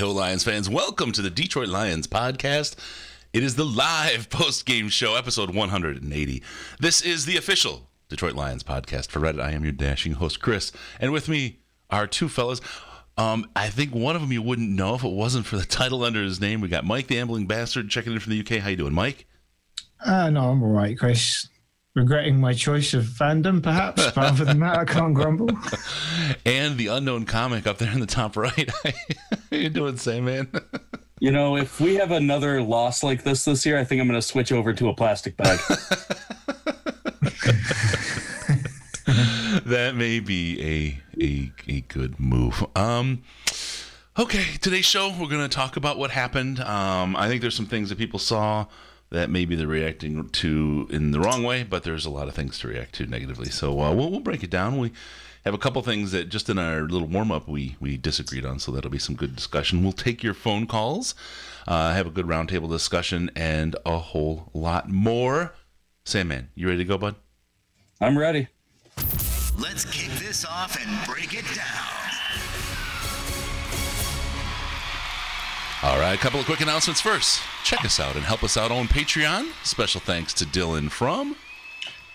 Hello, Lions fans. Welcome to the Detroit Lions Podcast. It is the live post-game show, episode 180. This is the official Detroit Lions Podcast for Reddit. I am your dashing host, Chris. And with me are two fellas. I think one of them you wouldn't know if it wasn't for the title under his name. We got Mike, the Ambling Bastard, checking in from the UK. How you doing, Mike? No, I'm all right, Chris. Regretting my choice of fandom, perhaps. But other than that, I can't grumble. And the unknown comic up there in the top right. How you doing, Sandman? You know, if we have another loss like this year, I think I'm going to switch over to a plastic bag. That may be a good move. Okay, today's show, we're going to talk about what happened. I think there's some things that people saw that maybe they're reacting to in the wrong way, but there's a lot of things to react to negatively. So we'll break it down. We have a couple things that just in our little warm-up we disagreed on, so that'll be some good discussion. We'll take your phone calls, have a good roundtable discussion, and a whole lot more. Sandman, you ready to go, bud? I'm ready. Let's kick this off and break it down. All right, a couple of quick announcements first. Check us out and help us out on Patreon. Special thanks to Dylan from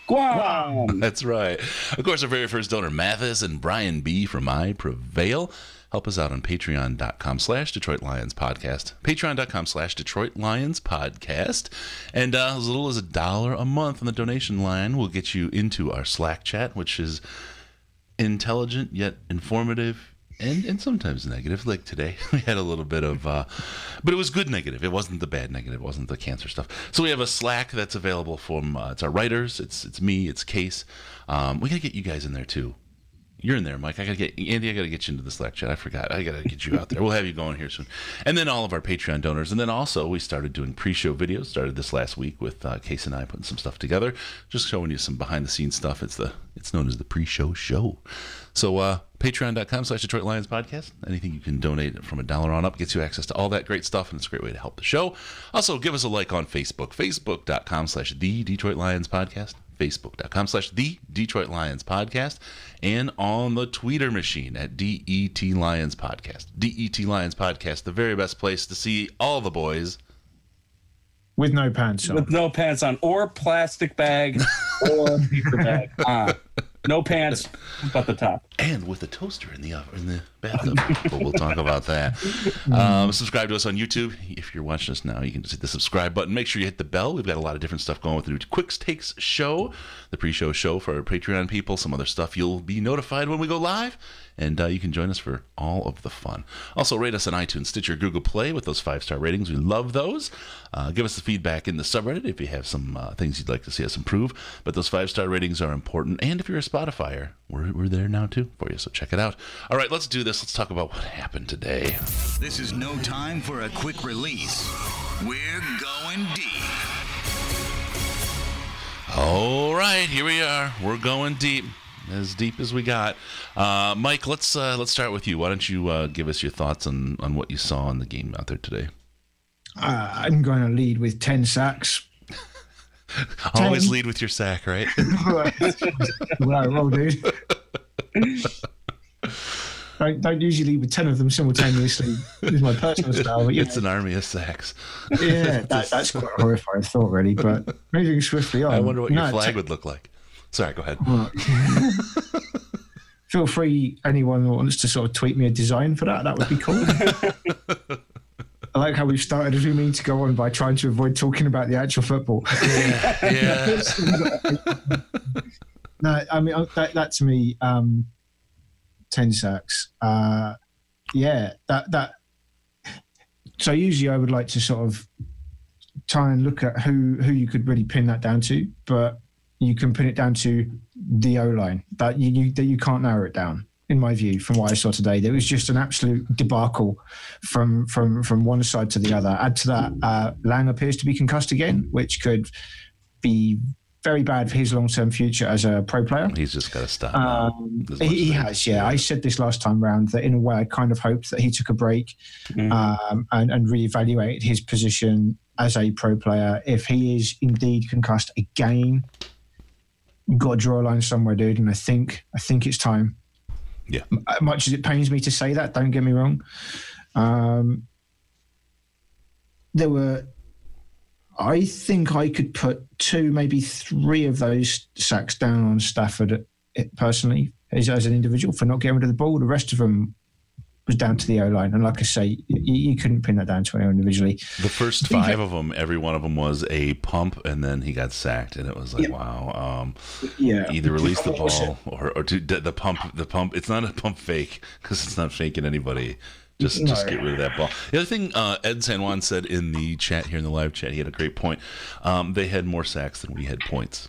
Guam. That's right. Of course, our very first donor, Mathis and Brian B. from I Prevail. Help us out on patreon.com/DetroitLionsPodcast. Patreon.com/DetroitLionsPodcast. And as little as $1 a month on the donation line will get you into our Slack chat, which is intelligent yet informative. And sometimes negative, like today. We had a little bit of, but it was good negative. It wasn't the bad negative. It wasn't the cancer stuff. So we have a Slack that's available from, it's our writers. It's me. It's Case. We got to get you guys in there, too. You're in there, Mike. Andy, I got to get you into the Slack chat. I forgot. I got to get you out there. We'll have you going here soon. And then all of our Patreon donors. And then also we started doing pre-show videos. Started this last week with Case and I putting some stuff together. Just showing you some behind-the-scenes stuff. It's known as the pre-show show. So patreon.com/DetroitLionsPodcast. Anything you can donate from $1 on up gets you access to all that great stuff, and it's a great way to help the show. Also, give us a like on Facebook. Facebook.com/TheDetroitLionsPodcast. Facebook.com/TheDetroitLionsPodcast. And on the Tweeter machine at DETLionsPodcast. DETLionsPodcast, the very best place to see all the boys. With no pants on. With no pants on, or plastic bag, or paper bag on. No pants, but the top. And with a toaster in the bathtub. But we'll talk about that. Subscribe to us on YouTube. If you're watching us now, you can just hit the subscribe button. Make sure you hit the bell. We've got a lot of different stuff going with the Quick Takes show, the pre-show show for our Patreon people, some other stuff. You'll be notified when we go live, and you can join us for all of the fun. Also, rate us on iTunes, Stitcher, Google Play with those 5-star ratings. We love those. Give us the feedback in the subreddit if you have some things you'd like to see us improve. But those 5-star ratings are important. And if you're a Spotifyer, we're there now too for you, so check it out. All right, let's do this. Let's talk about what happened today. This is no time for a quick release. We're going deep. All right, here we are. We're going deep as we got. Mike, let's start with you. Why don't you give us your thoughts on what you saw in the game out there today? I'm going to lead with 10 sacks. Always lead with your sack, right? Well, roll, dude. Don't usually lead with 10 of them simultaneously. This is my personal style. But it's an army of sacks. Yeah, that's quite a horrifying thought, really. But moving swiftly on. I wonder what your flag would look like. Sorry, go ahead. Feel free, anyone who wants to sort of tweet me a design for that. That would be cool. I like how we've started as we mean to go on by trying to avoid talking about the actual football. Yeah. No, I mean, that to me, 10 sacks. That. So usually I would like to sort of try and look at who you could really pin that down to, but you can pin it down to the O-line. That you can't narrow it down. In my view, from what I saw today, there was just an absolute debacle from one side to the other. Add to that, Lang appears to be concussed again, which could be very bad for his long-term future as a pro player. He's just got to stop. He has, yeah. I said this last time round that in a way I kind of hoped that he took a break and reevaluated his position as a pro player. If he is indeed concussed again, you've got to draw a line somewhere, dude. And I think it's time. Yeah. Much as it pains me to say that, don't get me wrong. There were, I think I could put 2, maybe 3 of those sacks down on Stafford personally, as an individual, for not getting rid of the ball. The rest of them was down to the O-line. And like I say, you couldn't pin that down to anyone individually. The first 5 of them, every one of them was a pump, and then he got sacked, and it was like, wow. Either release the ball or the pump. It's not a pump fake, because it's not faking anybody. Just get rid of that ball. The other thing Ed San Juan said in the chat here, in the live chat, he had a great point. They had more sacks than we had points.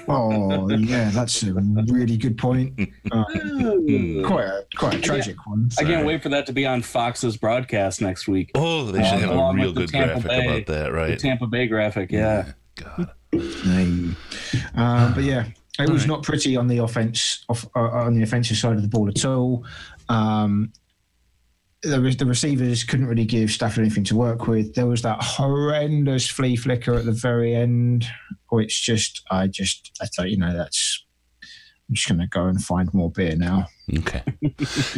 Oh yeah, that's a really good point. Quite a tragic one. I can't wait for that to be on Fox's broadcast next week. Oh, they should have a real good graphic about that, right? The Tampa Bay graphic, yeah. God. But yeah, it was not pretty on the offensive side of the ball at all. The receivers couldn't really give Stafford anything to work with. There was that horrendous flea flicker at the very end, which I thought, I'm just going to go and find more beer now. Okay.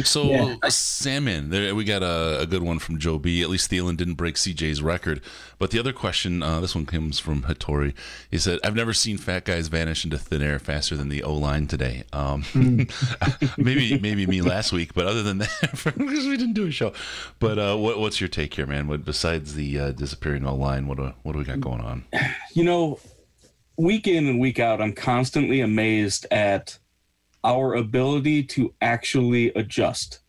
So, Salmon, we got a good one from Joe B. At least Thielen didn't break CJ's record. But the other question, this one comes from Hattori. He said, I've never seen fat guys vanish into thin air faster than the O-line today. Maybe me last week, but other than that, because we didn't do a show. But what's your take here, man? Besides the disappearing O-line, what do we got going on? Week in and week out, I'm constantly amazed at our ability to actually adjust.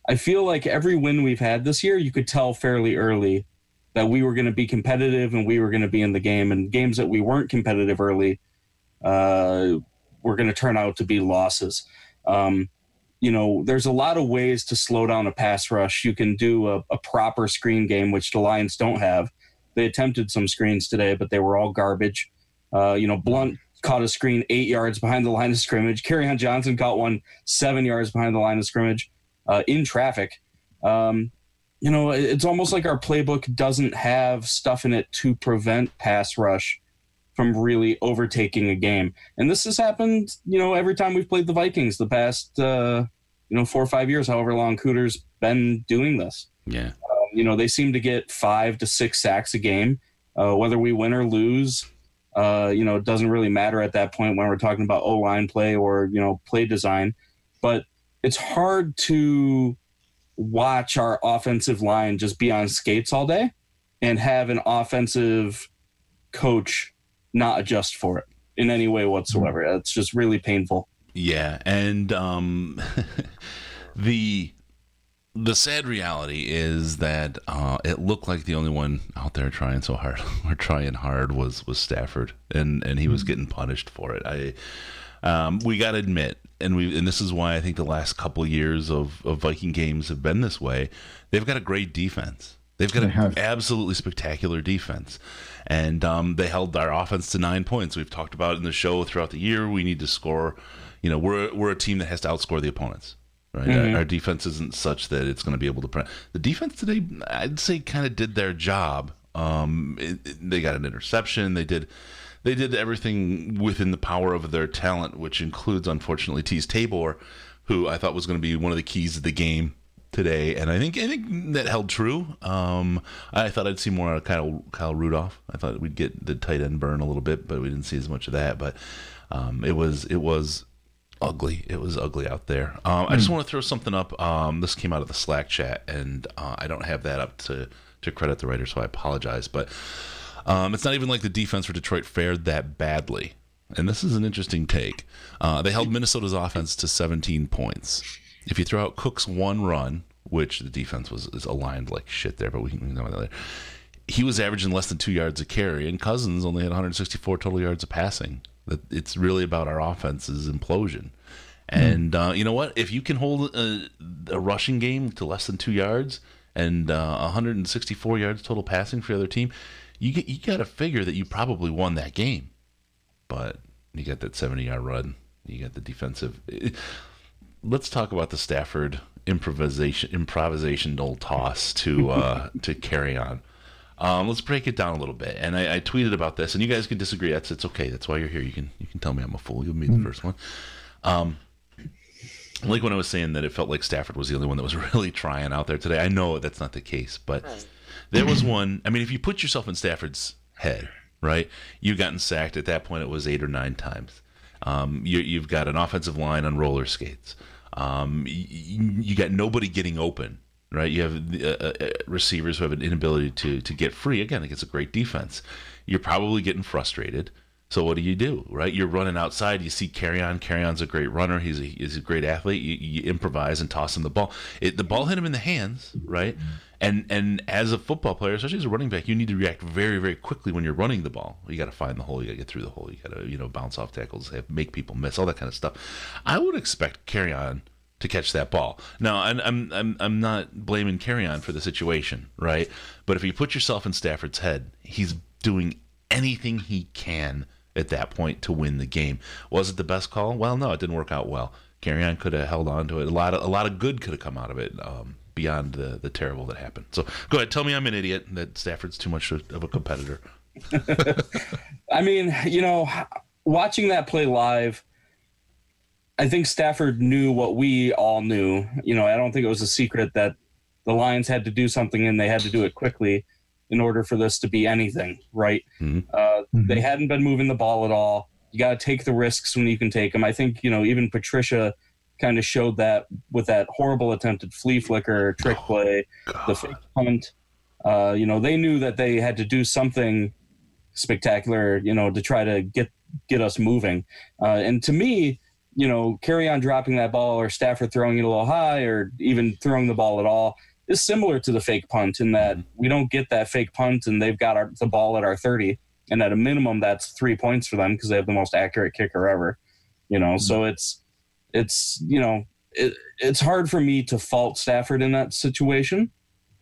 I feel like every win we've had this year, you could tell fairly early that we were going to be competitive and we were going to be in the game. And games that we weren't competitive early were going to turn out to be losses. There's a lot of ways to slow down a pass rush. You can do a proper screen game, which the Lions don't have. They attempted some screens today, but they were all garbage. Blunt caught a screen 8 yards behind the line of scrimmage. Kerryon Johnson caught one 7 yards behind the line of scrimmage in traffic. It's almost like our playbook doesn't have stuff in it to prevent pass rush from really overtaking a game. And this has happened, every time we've played the Vikings the past, 4 or 5 years, however long Cooter's been doing this. Yeah. They seem to get 5 to 6 sacks a game, whether we win or lose. It doesn't really matter at that point when we're talking about O-line play or, play design. But it's hard to watch our offensive line just be on skates all day and have an offensive coach not adjust for it in any way whatsoever. It's just really painful. Yeah, and the sad reality is that it looked like the only one out there trying so hard or trying hard was Stafford, and he was getting punished for it. We got to admit, and this is why I think the last couple of years of Viking games have been this way. They've got a great defense. They've got an absolutely spectacular defense, and they held our offense to 9 points. We've talked about it in the show throughout the year. We need to score. We're a team that has to outscore the opponents. Right, mm-hmm. Our defense isn't such that it's going to be able to. The defense today, I'd say, kind of did their job. They got an interception. They did everything within the power of their talent, which includes, unfortunately, Tease Tabor, who I thought was going to be one of the keys of the game today, and I think that held true. I thought I'd see more out of Kyle Rudolph. I thought we'd get the tight end burn a little bit, but we didn't see as much of that. But it was ugly. It was ugly out there. I just want to throw something up. This came out of the Slack chat, and I don't have that up to credit the writer, so I apologize. But it's not even like the defense for Detroit fared that badly. And this is an interesting take. They held Minnesota's offense to 17 points. If you throw out Cook's one run, which the defense is aligned like shit there, but we can know that later. He was averaging less than 2 yards a carry, and Cousins only had 164 total yards of passing. It's really about our offense's implosion. And you know what? If you can hold a rushing game to less than 2 yards and 164 yards total passing for the other team, you got to figure that you probably won that game. But you got that 70-yard run. You got the defensive. Let's talk about the Stafford improvisational toss to carry on. Let's break it down a little bit. And I tweeted about this, and you guys can disagree. It's okay. That's why you're here. You can tell me I'm a fool. You'll be the first one. like when I was saying that it felt like Stafford was the only one that was really trying out there today. I know that's not the case, but there was one. I mean, if you put yourself in Stafford's head, right? You've gotten sacked. At that point, it was 8 or 9 times. You've got an offensive line on roller skates. You got nobody getting open, right? You have receivers who have an inability to get free. Again, against a great defense. You're probably getting frustrated. So what do, right? You're running outside. You see Carrion. Carrion's a great runner. He's a great athlete. You improvise and toss him the ball. The ball hit him in the hands, right? And as a football player, especially as a running back, you need to react very, very quickly when you're running the ball. You got to find the hole. You got to get through the hole. You got to bounce off tackles, make people miss, all that kind of stuff. I would expect Carrion to catch that ball. Now, I'm not blaming Carrion for the situation, right? But if you put yourself in Stafford's head, he's doing anything he can at that point to win the game. Was it the best call? Well, no, it didn't work out well. Carrion could have held on to it. A lot of good could have come out of it beyond the terrible that happened. So go ahead, tell me I'm an idiot, that Stafford's too much of a competitor. I mean, watching that play live, I think Stafford knew what we all knew. I don't think it was a secret that the Lions had to do something and they had to do it quickly in order for this to be anything, right? Mm-hmm. They hadn't been moving the ball at all. You got to take the risks when you can take them. I think, even Patricia kind of showed that with that horrible attempted flea flicker trick play, the fake punt. They knew that they had to do something spectacular, to try to get us moving. And to me, Carrion dropping that ball or Stafford throwing it a little high or even throwing the ball at all is similar to the fake punt in that we don't get that fake punt and they've got the ball at our 30. And at a minimum, that's 3 points for them because they have the most accurate kicker ever. So it's hard for me to fault Stafford in that situation.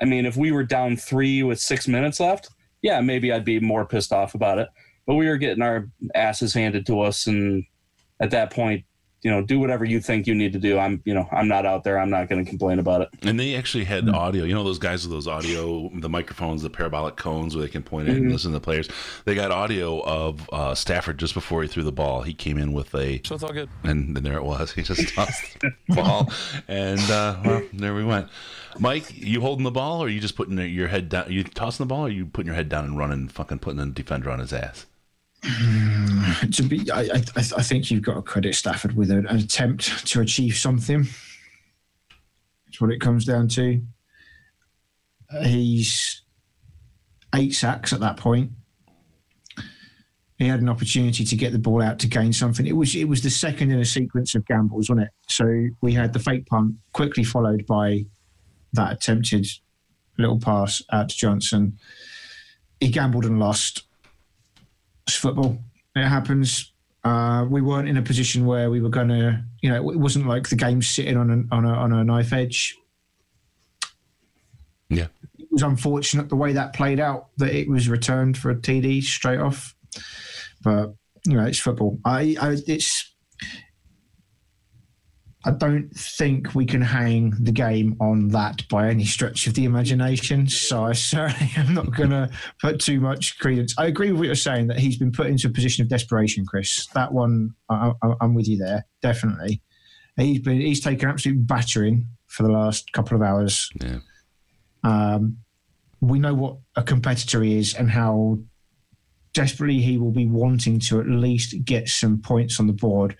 I mean, if we were down 3 with 6 minutes left, yeah, maybe I'd be more pissed off about it. But we were getting our asses handed to us. And at that point, do whatever you think you need to do. I'm not out there. I'm not going to complain about it. And they actually had audio. Those guys with those audio, the microphones, the parabolic cones where they can point it and listen to the players. They got audio of Stafford just before he threw the ball. He came in with a... So it's all good. And there it was. He just tossed the ball. And, there we went. Mike, you holding the ball or are you just putting your head down? Are you tossing the ball or are you putting your head down and running, fucking putting a defender on his ass? I think you've got to credit Stafford with an attempt to achieve something. That's what it comes down to. He's 8 sacks at that point. He had an opportunity to get the ball out to gain something. It was the second in a sequence of gambles, wasn't it? So we had the fake punt, quickly followed by that attempted little pass out to Johnson. He gambled and lost. It's football. It happens. We weren't in a position where we were going to, it wasn't like the game's sitting on a knife edge. Yeah. It was unfortunate the way that played out, that it was returned for a TD straight off. But, it's football. I don't think we can hang the game on that by any stretch of the imagination. So I certainly am not going to put too much credence. I agree with what you're saying, that he's been put into a position of desperation, Chris. That one, I'm with you there, definitely. He's taken absolute battering for the last couple of hours. Yeah. We know what a competitor he is and how desperately he will be wanting to at least get some points on the board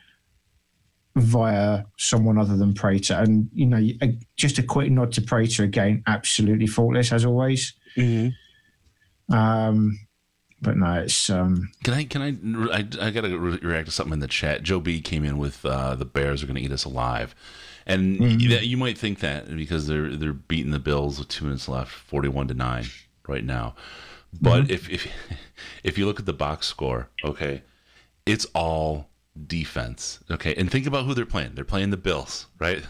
via someone other than Prater. And, just a quick nod to Prater again, absolutely faultless as always. Mm-hmm. But no, it's... I got to react to something in the chat. Joe B came in with the Bears are going to eat us alive. And you might think that because they're beating the Bills with 2 minutes left, 41-9 right now. But if you look at the box score, okay, it's all defense, okay, and think about who they're playing. They're playing the Bills, right?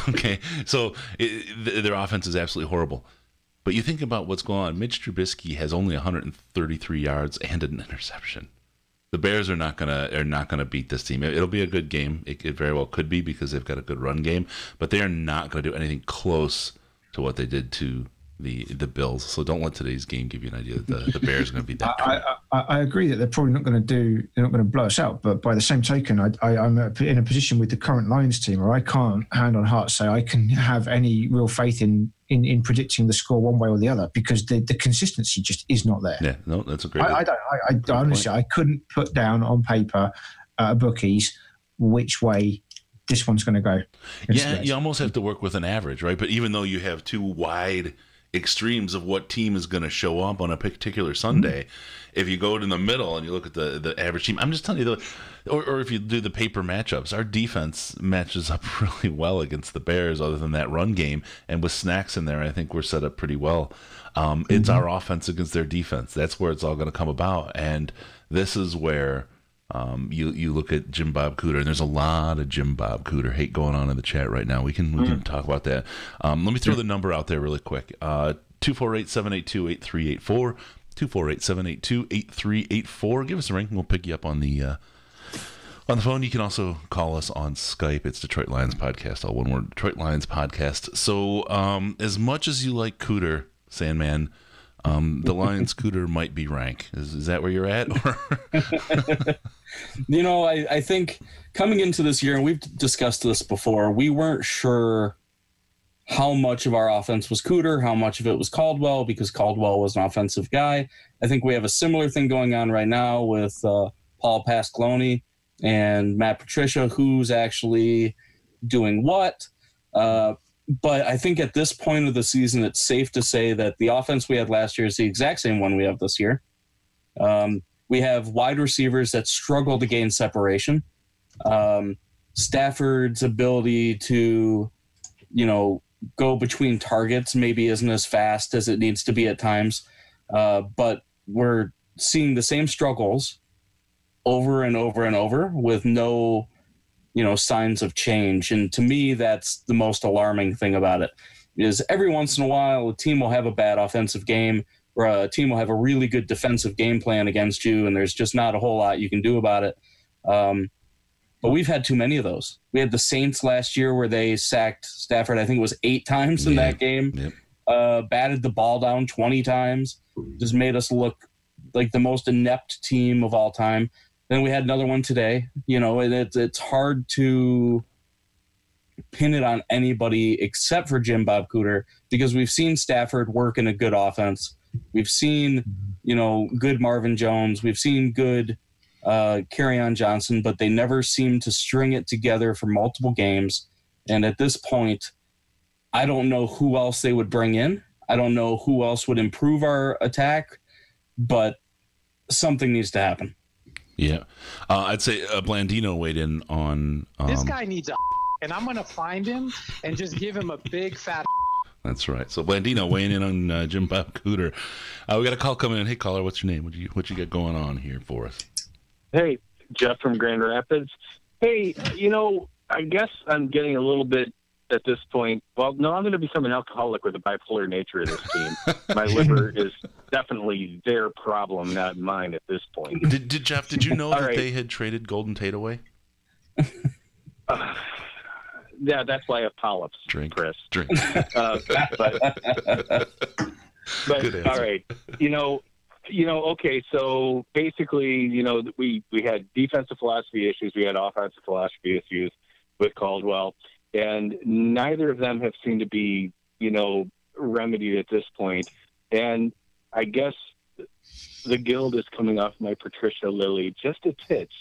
Okay, so their offense is absolutely horrible. But you think about what's going on. Mitch Trubisky has only 133 yards and an interception. The Bears are not gonna beat this team. It'll be a good game. It very well could be because they've got a good run game, but they are not going to do anything close to what they did to the Bills. So don't let today's game give you an idea that the Bears are going to be that. I agree that they're probably not going to blow us out. But by the same token, I'm in a position with the current Lions team where I can't, hand on heart, say I can have any real faith in predicting the score one way or the other, because the consistency just is not there. Yeah, no, that's a great. I honestly, I couldn't put down on paper bookies which way this one's going to go. Yeah, you almost have to work with an average, right? But even though you have two wide extremes of what team is going to show up on a particular Sunday, if you go to the middle and you look at the average team, I'm just telling you, or if you do the paper matchups, our defense matches up really well against the Bears, other than that run game. And with Snacks in there, I think we're set up pretty well. It's our offense against their defense. That's where it's all going to come about. And this is where you look at Jim Bob Cooter, and there's a lot of Jim Bob Cooter hate going on in the chat right now. We can talk about that. Let me throw the number out there really quick. 248-782-8384. 248-782-8384. Give us a ring. We'll pick you up on the phone. You can also call us on Skype. It's Detroit Lions Podcast, all one word, Detroit Lions Podcast. So as much as you like Cooter, Sandman, the Lions Cooter might be rank. Is that where you're at? I think coming into this year, and we've discussed this before, we weren't sure how much of our offense was Cooter, how much of it was Caldwell, because Caldwell was an offensive guy. I think we have a similar thing going on right now with Paul Pasqualoni and Matt Patricia, who's actually doing what. But I think at this point of the season, it's safe to say that the offense we had last year is the exact same one we have this year. We have wide receivers that struggle to gain separation. Stafford's ability to, go between targets maybe isn't as fast as it needs to be at times. But we're seeing the same struggles over and over and over with no signs of change. And to me, that's the most alarming thing about it, is every once in a while, a team will have a bad offensive game, or a team will have a really good defensive game plan against you, and there's just not a whole lot you can do about it. But we've had too many of those. We had the Saints last year where they sacked Stafford, I think it was 8 times in that game, batted the ball down 20 times, just made us look like the most inept team of all time. Then we had another one today, and it's hard to pin it on anybody except for Jim Bob Cooter, because we've seen Stafford work in a good offense. We've seen, good Marvin Jones. We've seen good Kerryon Johnson, but they never seem to string it together for multiple games. And at this point, I don't know who else they would bring in. I don't know who else would improve our attack, but something needs to happen. Yeah. I'd say Blandino weighed in on... this guy needs a and I'm going to find him and just give him a big fat... That's right. So Blandino weighing in on Jim Bob Cooter. We got a call coming in. Hey, caller, what's your name? What you got going on here for us? Hey, Jeff from Grand Rapids. Hey, I guess I'm getting a little bit at this point. Well, no, I'm going to become an alcoholic with the bipolar nature of this team. My liver is definitely their problem, not mine at this point. Jeff, did you know that they had traded Golden Tate away? Yeah, that's why I have polyps, Drink. Chris. Drink. But all right, okay. So basically, we had defensive philosophy issues, we had offensive philosophy issues with Caldwell, and neither of them have seemed to be, remedied at this point. And I guess the guild is coming off my Patricia Lilly just a titch.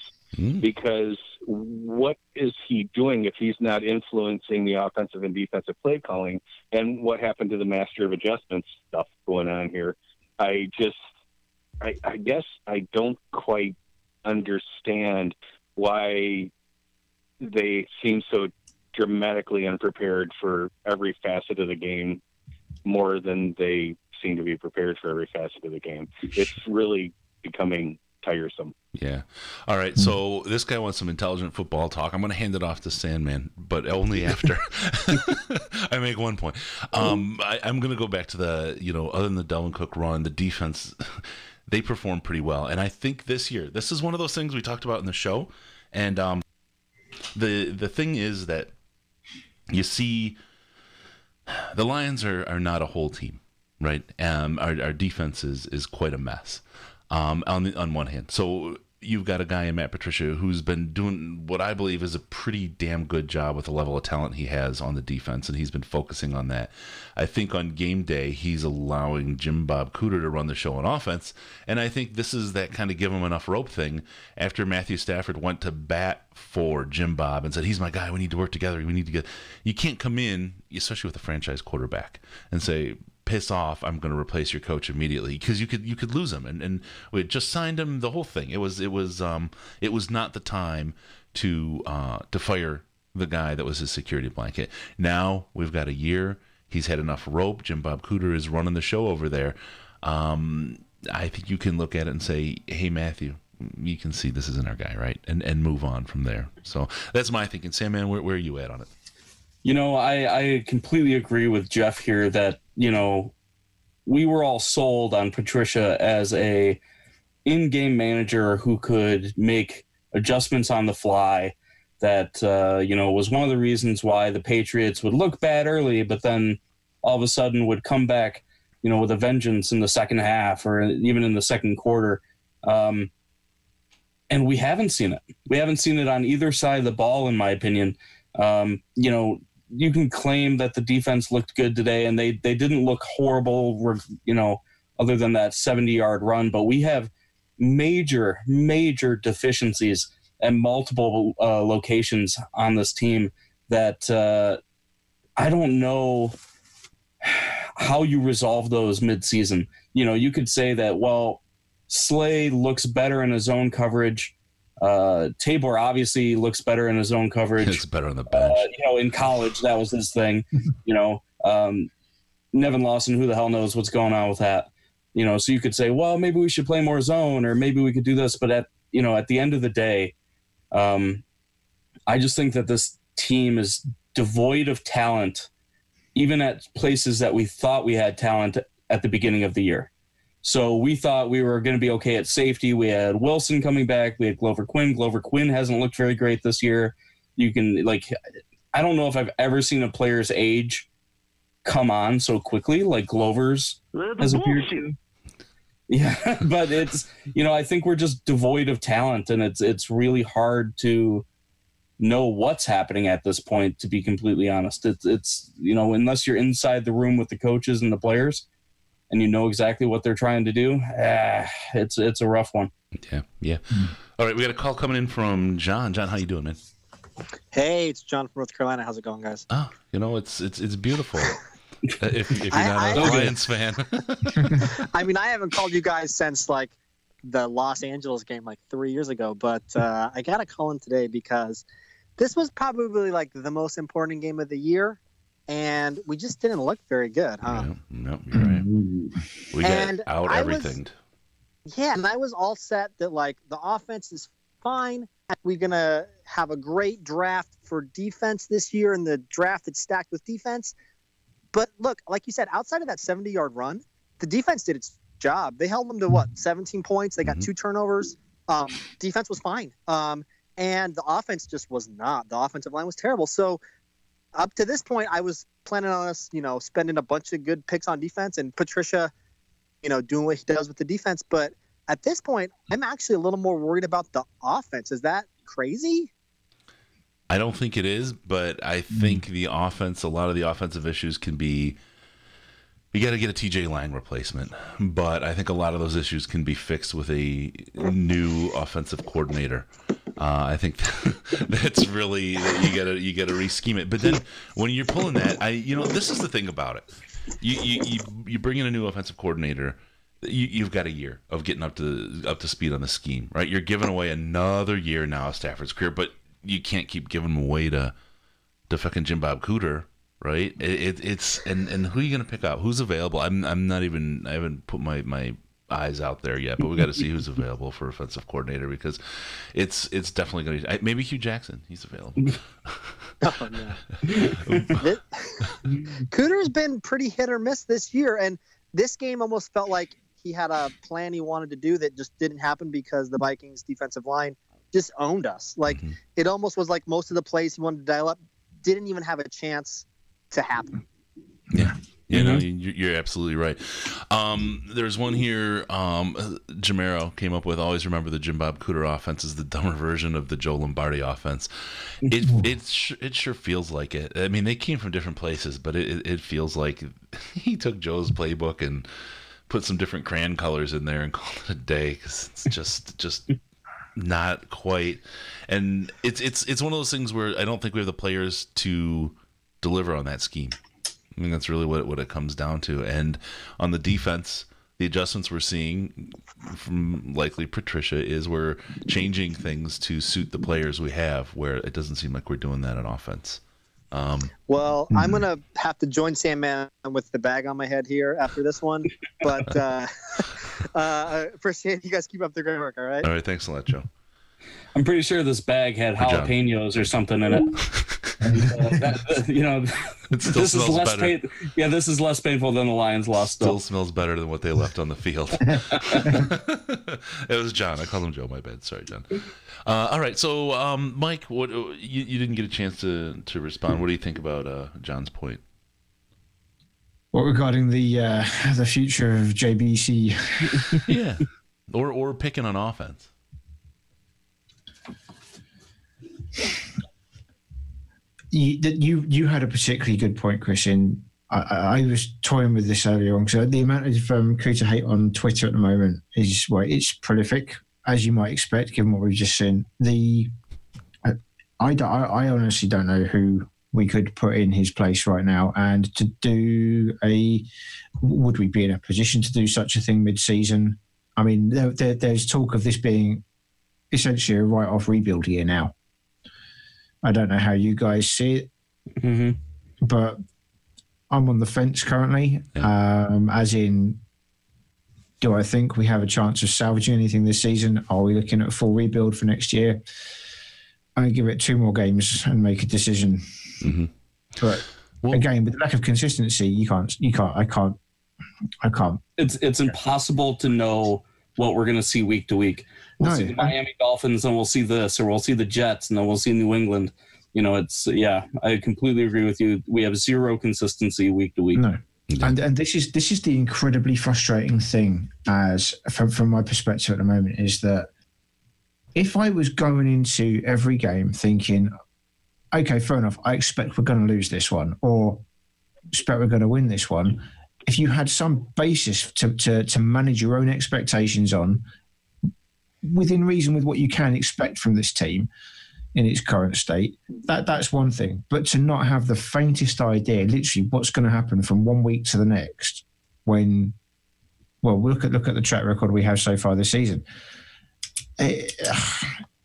Because what is he doing if he's not influencing the offensive and defensive play calling? And what happened to the master of adjustments stuff going on here? I guess I don't quite understand why they seem so dramatically unprepared for every facet of the game, more than they seem to be prepared for every facet of the game. It's really becoming tiresome. Yeah. All right. So this guy wants some intelligent football talk. I'm going to hand it off to Sandman, but only after I make one point. I'm going to go back to the, other than the Delvin Cook run, the defense, they performed pretty well. And I think this year, this is one of those things we talked about in the show. And the thing is that you see the Lions are not a whole team. right? Our defense is quite a mess on one hand. So you've got a guy in Matt Patricia who's been doing what I believe is a pretty damn good job with the level of talent he has on the defense, and he's been focusing on that. I think on game day, he's allowing Jim Bob Cooter to run the show on offense, and I think this is that kind of give him enough rope thing after Matthew Stafford went to bat for Jim Bob and said, he's my guy, we need to work together, we need to get... You can't come in, especially with a franchise quarterback, and say, piss off, I'm going to replace your coach immediately, because you could lose him, and we had just signed him, the whole thing. It was not the time to fire the guy that was his security blanket. Now we've got a year. He's had enough rope. Jim Bob Cooter is running the show over there. I think you can look at it and say, hey, Matthew, you can see this isn't our guy, right? And move on from there. So that's my thinking. Sam, man, where are you at on it? I completely agree with Jeff here that, we were all sold on Patricia as a in-game manager who could make adjustments on the fly. That, was one of the reasons why the Patriots would look bad early, but then all of a sudden would come back, with a vengeance in the second half or even in the second quarter. And we haven't seen it. We haven't seen it on either side of the ball, in my opinion. You can claim that the defense looked good today, and they didn't look horrible, other than that 70-yard run. But we have major deficiencies at multiple locations on this team that I don't know how you resolve those midseason. You could say that, well, Slay looks better in his zone coverage. Tabor obviously looks better in his own coverage. It's better on the bench. In college, that was his thing. Nevin Lawson, who the hell knows what's going on with that? So you could say, well, maybe we should play more zone, or maybe we could do this. But at the end of the day, I just think that this team is devoid of talent, even at places that we thought we had talent at the beginning of the year. So we thought we were going to be okay at safety. We had Wilson coming back. We had Glover Quinn. Glover Quinn hasn't looked very great this year. You can, I don't know if I've ever seen a player's age come on so quickly like Glover's has appeared to. Yeah, but it's, I think we're just devoid of talent, and it's really hard to know what's happening at this point, to be completely honest. It's unless you're inside the room with the coaches and the players, and you know exactly what they're trying to do, it's a rough one. Yeah. All right, we got a call coming in from John. John, how you doing, man? Hey, it's John from North Carolina. How's it going, guys? Oh, it's beautiful. if you're not a Lions fan. I mean, I haven't called you guys since the Los Angeles game 3 years ago, but I got to call in today because this was probably the most important game of the year. And we just didn't look very good, huh? No, you're right. We got out everything. And I was all set that the offense is fine. We're gonna have a great draft for defense this year, and the draft that's stacked with defense. But look, like you said, outside of that 70-yard run, the defense did its job. They held them to 17 points. They got 2 turnovers. Defense was fine, and the offense just was not. The offensive line was terrible. So up to this point, I was planning on us, spending a bunch of good picks on defense and Patricia, doing what he does with the defense. But at this point, I'm actually a little more worried about the offense. Is that crazy? I don't think it is, but I think the offense, a lot of the offensive issues can be, you got to get a TJ Lang replacement. But I think a lot of those issues can be fixed with a new offensive coordinator. I think that's really, you gotta re-scheme it. But then when you're pulling that, this is the thing about it. You bring in a new offensive coordinator. You've got a year of getting up to speed on the scheme, right? You're giving away another year now of Stafford's career, but you can't keep giving him away to fucking Jim Bob Cooter, right? It's and who are you gonna pick out? Who's available? I haven't put my eyes out there yet, but we got to see who's available for offensive coordinator, because it's definitely going to maybe Hugh Jackson. He's available. Oh, no. Cooter's been pretty hit or miss this year, and this game almost felt like he had a plan he wanted to do that just didn't happen because the Vikings defensive line just owned us. It almost was like most of the plays he wanted to dial up didn't even have a chance to happen. Yeah. You know, you're absolutely right. There's one here. Jamero came up with. Always remember the Jim Bob Cooter offense is the dumber version of the Joe Lombardi offense. It sure feels like it. I mean, they came from different places, but it feels like he took Joe's playbook and put some different crayon colors in there and called it a day, because it's just not quite. And it's one of those things where I don't think we have the players to deliver on that scheme. I mean, that's really what it comes down to. And on the defense, the adjustments we're seeing from likely Patricia is we're changing things to suit the players we have, where it doesn't seem like we're doing that on offense. Well, I'm going to have to join Sandman with the bag on my head here after this one. But appreciate you guys. Keep up the great work, all right? All right, thanks a lot, Joe. I'm pretty sure this bag had jalapenos or something in it. This is less this is less painful than the Lions lost. Still smells better than what they left on the field. It was John. I called him Joe. My bad. Sorry, John. All right. So, Mike, what you didn't get a chance to respond. What do you think about John's point? What regarding the future of JBC? Yeah, or picking on offense. You had a particularly good point, Chris. I was toying with this earlier on. So the amount of Cooter hate on Twitter at the moment is it's prolific, as you might expect, given what we've just seen. I honestly don't know who we could put in his place right now, and would we be in a position to do such a thing mid-season? I mean, there's talk of this being essentially a write-off rebuild year now. I don't know how you guys see it, but I'm on the fence currently. As in, do I think we have a chance of salvaging anything this season? Are we looking at a full rebuild for next year? I give it 2 more games and make a decision. But again, with lack of consistency, I can't. It's impossible to know what we're going to see week to week. We'll see the Miami Dolphins, and we'll see this, or we'll see the Jets, and then we'll see New England. I completely agree with you. We have zero consistency week to week. No, and this is the incredibly frustrating thing, as from my perspective at the moment, is that if I was going into every game thinking, okay, fair enough, I expect we're going to lose this one, or expect we're going to win this one. If you had some basis to manage your own expectations on, within reason with what you can expect from this team in its current state, that's one thing. But to not have the faintest idea, literally, what's going to happen from one week to the next, when, look at the track record we have so far this season.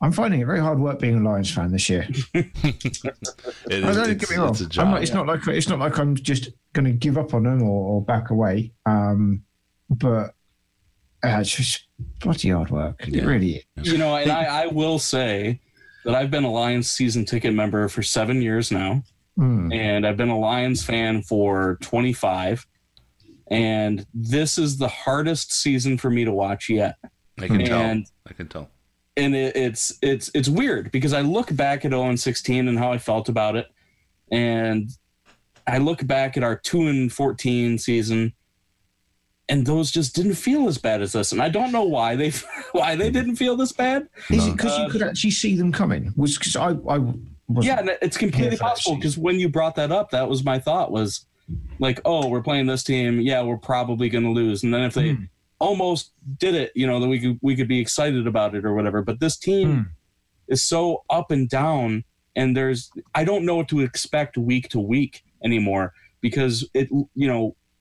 I'm finding it very hard work being a Lions fan this year. Don't get me wrong. It's not like I'm just going to give up on them or back away. But it's just bloody hard work. Yeah. It really is. And I will say that I've been a Lions season ticket member for 7 years now, and I've been a Lions fan for 25. And this is the hardest season for me to watch yet. I can tell. And it's weird, because I look back at 0-16 and how I felt about it, and I look back at our 2-14 season, and those just didn't feel as bad as this. And I don't know why they didn't feel this bad. Is it because you could actually see them coming? Because I it's completely possible, because when you brought that up, that was my thought, was like, oh, we're playing this team, yeah, we're probably going to lose. And then if they almost did it, then we could be excited about it or whatever. But this team is so up and down, and I don't know what to expect week to week anymore, because it,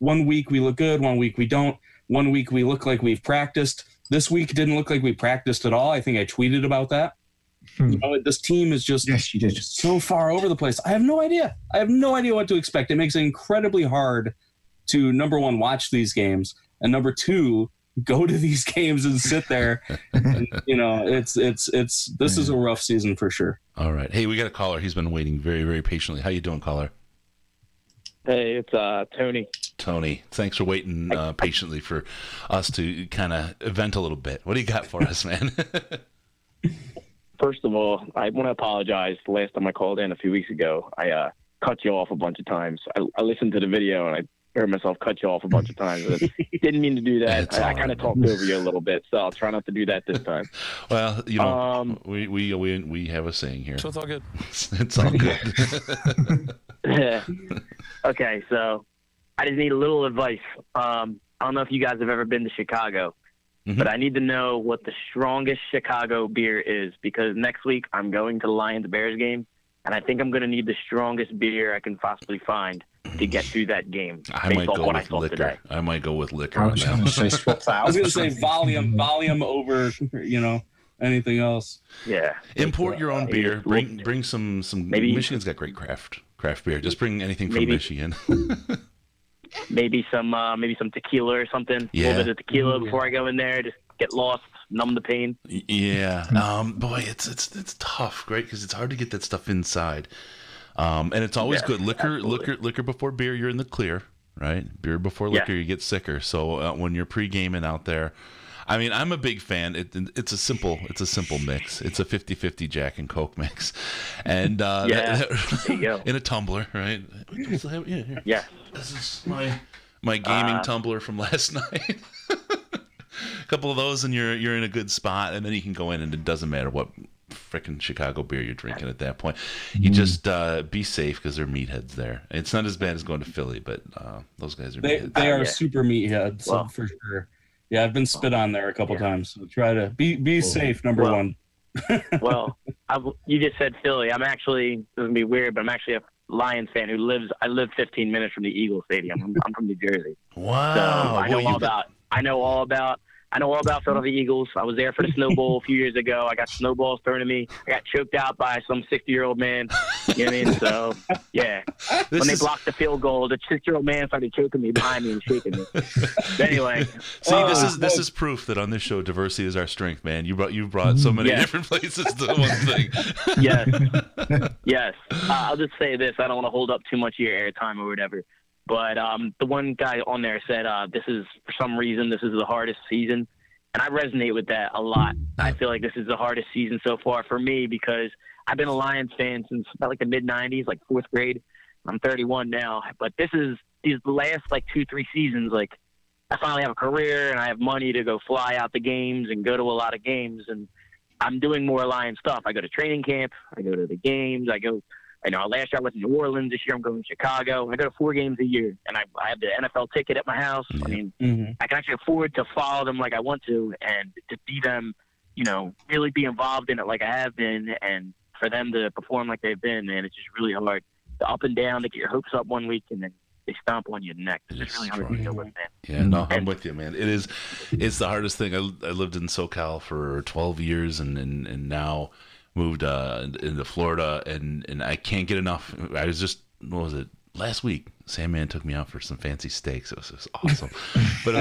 1 week we look good, 1 week we don't. 1 week we look like we've practiced. This week didn't look like we practiced at all. I think I tweeted about that. This team is just so far over the place. I have no idea. What to expect. It makes it incredibly hard to, number one, watch these games, and number two, go to these games and sit there. And, this is a rough season for sure. All right. Hey, we got a caller. He's been waiting very, very patiently. How you doing, caller? Hey, it's Tony. Tony, thanks for waiting patiently for us to kind of vent a little bit. What do you got for us, man? First of all, I want to apologize. The last time I called in a few weeks ago, I cut you off a bunch of times. I listened to the video, and heard myself cut you off a bunch of times. Didn't mean to do that. I kind of talked over you a little bit, so I'll try not to do that this time. Well, you know, we have a saying here. So it's all good. It's all good. Okay, so I just need a little advice. I don't know if you guys have ever been to Chicago, but I need to know what the strongest Chicago beer is, because next week I'm going to the Lions-Bears game, and I think I'm going to need the strongest beer I can possibly find to get through that game. I might go with liquor. Today. I might go with liquor. I was going to say swap that. I was going to say volume over, anything else. Yeah. Import your own beer. Bring some. Maybe Michigan's got great craft beer. Just bring anything from Michigan. maybe some tequila or something. Yeah. A little bit of tequila before I go in there. Just get lost, numb the pain. Yeah. Boy, it's tough, right? Because it's hard to get that stuff inside. And it's always good. Liquor before beer, you're in the clear, right? Beer before liquor, you get sicker. So when you're pre-gaming out there, I mean, I'm a big fan. It's a simple mix. It's a 50-50 Jack and Coke mix, and there you go. in a tumbler, right? Yeah. This is my gaming tumbler from last night. A couple of those, and you're in a good spot, and then you can go in, and it doesn't matter what frickin' Chicago beer you're drinking at that point. You just be safe, because they're meatheads there. It's not as bad as going to Philly, but those guys are meatheads. They are super meatheads, for sure. Yeah, I've been spit on there a couple times. So try to be safe, number one. Well, you just said Philly. This is going to be weird, but I'm actually a Lions fan I live 15 minutes from the Eagles Stadium. I'm from New Jersey. Wow. So I know all about Philadelphia Eagles. I was there for the Snow Bowl a few years ago. I got snowballs thrown at me. I got choked out by some 60-year-old man. You know what I mean? So, yeah. When they blocked the field goal, the 60-year-old man started choking me behind me and shaking me. But anyway. See, this is proof that on this show, diversity is our strength, man. You brought so many different places to one thing. Yes. I'll just say this. I don't want to hold up too much of your airtime or whatever. But the one guy on there said, for some reason, this is the hardest season. And I resonate with that a lot. I feel like this is the hardest season so far for me, because I've been a Lions fan since about like the mid-'90s, like fourth grade. I'm 31 now. But these last like 2-3 seasons, like I finally have a career and I have money to go fly out to games and go to a lot of games. And I'm doing more Lions stuff. I go to training camp. I go to the games. Last year I went to New Orleans. This year I'm going to Chicago. I go to 4 games a year, and I have the NFL ticket at my house. I mean, I can actually afford to follow them like I want to, and to see them, really be involved in it like I have been, and for them to perform like they've been, man, it's just really hard. The up and down, to get your hopes up one week, and then they stomp on you next. It's just really hard to deal with, man. Yeah, no, I'm with you, man. It's the hardest thing. I lived in SoCal for 12 years, and now moved into Florida, and I can't get enough. I was just, last week, Sandman took me out for some fancy steaks. It was just awesome. But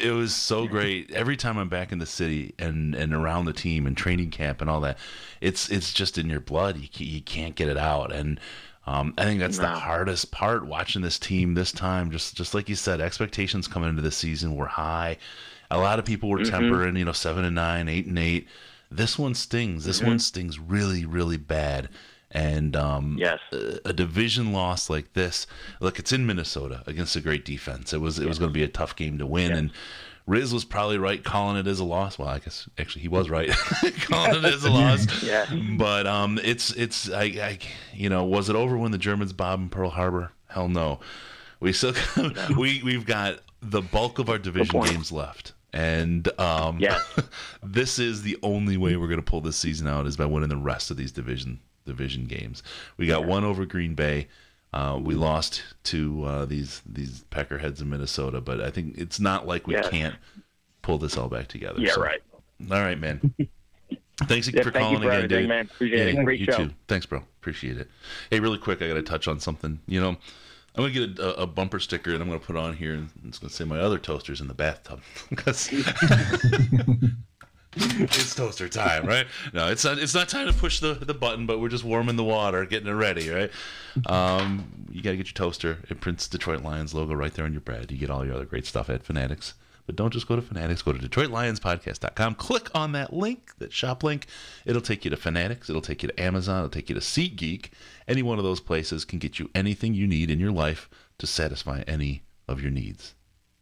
it was so great. Every time I'm back in the city and around the team and training camp and all that, it's just in your blood. You can't get it out. And I think that's the hardest part, watching this team this time. Just like you said, expectations coming into this season were high. A lot of people were tempering, 7-9, 8-8. This one stings. This one stings really, really bad. And a division loss like this, look, it's in Minnesota against a great defense. It was going to be a tough game to win, and Riz was probably right calling it as a loss. Well, I guess actually he was right calling it as a loss. But was it over when the Germans bombed Pearl Harbor? Hell no. We still we've got the bulk of our division games left. And this is the only way we're going to pull this season out, is by winning the rest of these division games. We got one over Green Bay. We lost to these peckerheads in Minnesota, but I think it's not like we can't pull this all back together. Yeah, so. Right. All right, man. Thanks for calling again, dude. Man. Appreciate it. Great you show. Too. Thanks, bro. Appreciate it. Hey, really quick, I got to touch on something. I'm going to get a bumper sticker, and I'm going to put it on here, and it's going to say my other toaster's in the bathtub. Because it's toaster time, right? No, it's not time to push the button, but we're just warming the water, getting it ready, right? You got to get your toaster. It prints Detroit Lions logo right there on your bread. You get all your other great stuff at Fanatics. But don't just go to Fanatics. Go to DetroitLionsPodcast.com. Click on that link, that shop link. It'll take you to Fanatics. It'll take you to Amazon. It'll take you to SeatGeek. Any one of those places can get you anything you need in your life to satisfy any of your needs.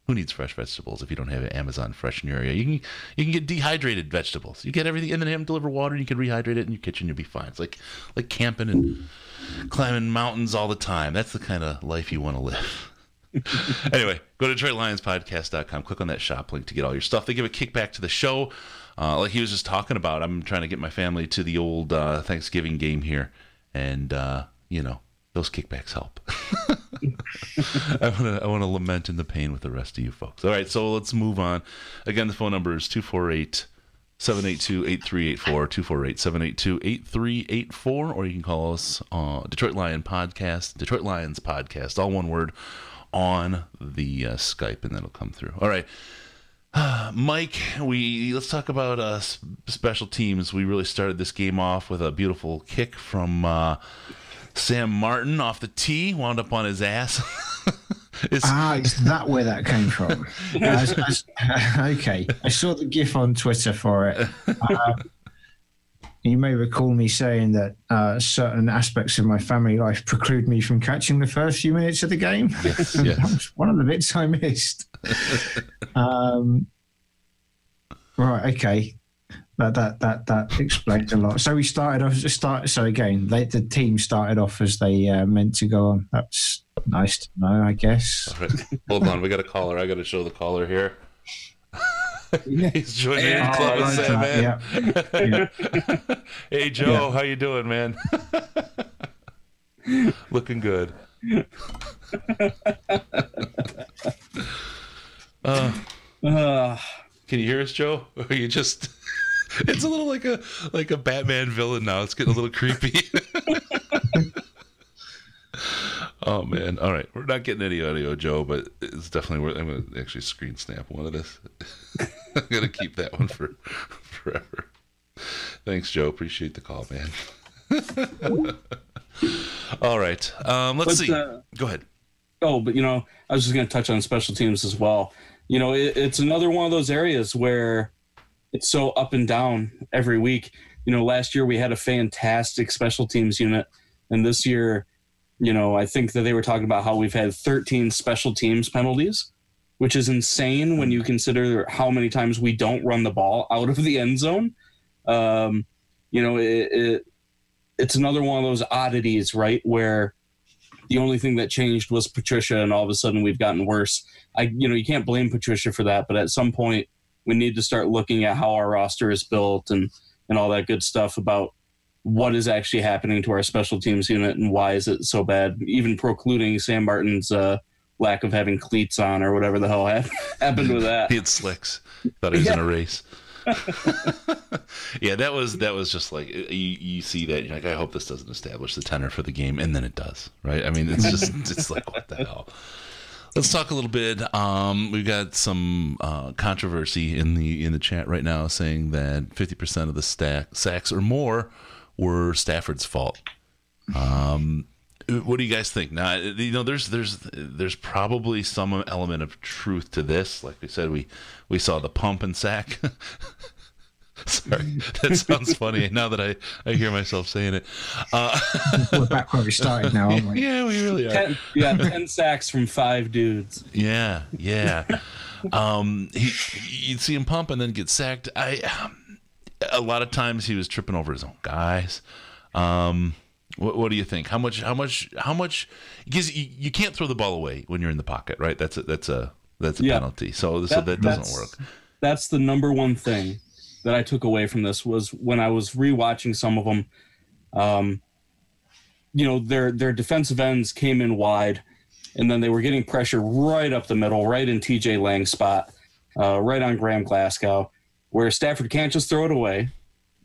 Who needs fresh vegetables if you don't have Amazon Fresh in your area? You can get dehydrated vegetables. You get everything, and then have them deliver water, and you can rehydrate it in your kitchen. You'll be fine. It's like camping and climbing mountains all the time. That's the kind of life you want to live. Anyway, go to DetroitLionsPodcast.com. Click on that shop link to get all your stuff. They give a kickback to the show. Like he was just talking about, I'm trying to get my family to the old Thanksgiving game here, and those kickbacks help. I want to lament in the pain with the rest of you folks. All right, so let's move on. Again, the phone number is 248-782-8384, 248-782-8384, or you can call us Detroit Lion Podcast, Detroit Lions Podcast, all one word, on the Skype, and that'll come through. All right. Mike, let's talk about special teams. We really started this game off with a beautiful kick from Sam Martin off the tee, wound up on his ass. Is that where that came from? Okay. I saw the GIF on Twitter for it. You may recall me saying that certain aspects of my family life preclude me from catching the first few minutes of the game. Yes. That was one of the bits I missed. Right, okay. That explains a lot. So we started off. So again, the team started off as they meant to go on. That's nice to know, I guess. All right. Hold on, we got a caller. I got to show the caller here. He's joining in the club and saying, man. Yeah. Hey, Joe, how you doing, man? Looking good. Can you hear us, Joe? Or are you just... It's a little like a Batman villain now. It's getting a little creepy. Oh, man. All right. We're not getting any audio, Joe, but it's definitely worth... I'm going to actually screen snap one of this. I'm going to keep that one for forever. Thanks, Joe. Appreciate the call, man. All right. Let's see. Go ahead. Oh, but, I was just going to touch on special teams as well. It's another one of those areas where it's so up and down every week. Last year we had a fantastic special teams unit, and this year, I think that they were talking about how we've had 13 special teams penalties, which is insane when you consider how many times we don't run the ball out of the end zone. It's another one of those oddities, right, where the only thing that changed was Patricia, and all of a sudden we've gotten worse. You can't blame Patricia for that, but at some point we need to start looking at how our roster is built and all that good stuff about what is actually happening to our special teams unit and why is it so bad, even precluding Sam Martin's lack of having cleats on or whatever the hell happened with that. He had slicks. Thought he was in a race. Yeah, that was just like you see that, you're like, I hope this doesn't establish the tenor for the game, and then it does, right? I mean, it's like, what the hell? Let's talk a little bit. We've got some controversy in the chat right now saying that 50% of the sacks or more were Stafford's fault. What do you guys think? Now, there's probably some element of truth to this. Like we said, we saw the pump and sack. Sorry, that sounds funny now that I hear myself saying it. We're back where we started now, aren't we? Yeah, we really are. 10 sacks from 5 dudes. Yeah. You'd see him pump and then get sacked. A lot of times he was tripping over his own guys. What do you think? How much? Because you can't throw the ball away when you're in the pocket, right? That's a penalty. So that doesn't work. That's the number one thing that I took away from this was when I was rewatching some of them. Their defensive ends came in wide, and then they were getting pressure right up the middle, right in TJ Lang's spot, right on Graham Glasgow, where Stafford can't just throw it away.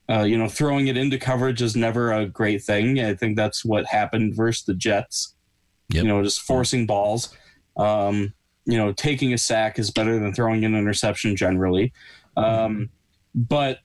Throwing it into coverage is never a great thing. I think that's what happened versus the Jets. Yep. Just forcing balls. Taking a sack is better than throwing an interception generally. But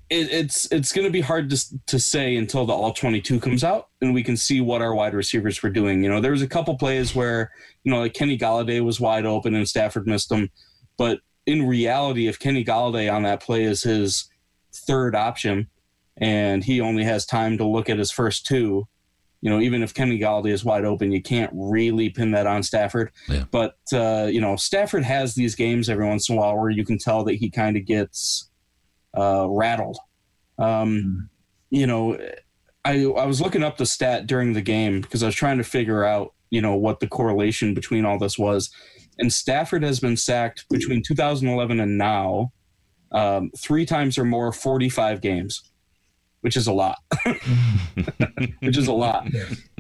it's going to be hard to say until the All-22 comes out and we can see what our wide receivers were doing. There was a couple plays where, like Kenny Golladay was wide open and Stafford missed him. But in reality, if Kenny Golladay on that play is his third option and he only has time to look at his first two, even if Kenny Galladay is wide open, you can't really pin that on Stafford. Yeah. But, Stafford has these games every once in a while where you can tell that he kind of gets rattled. I was looking up the stat during the game because I was trying to figure out, what the correlation between all this was. And Stafford has been sacked between 2011 and now 3 times or more, 45 games, which is a lot.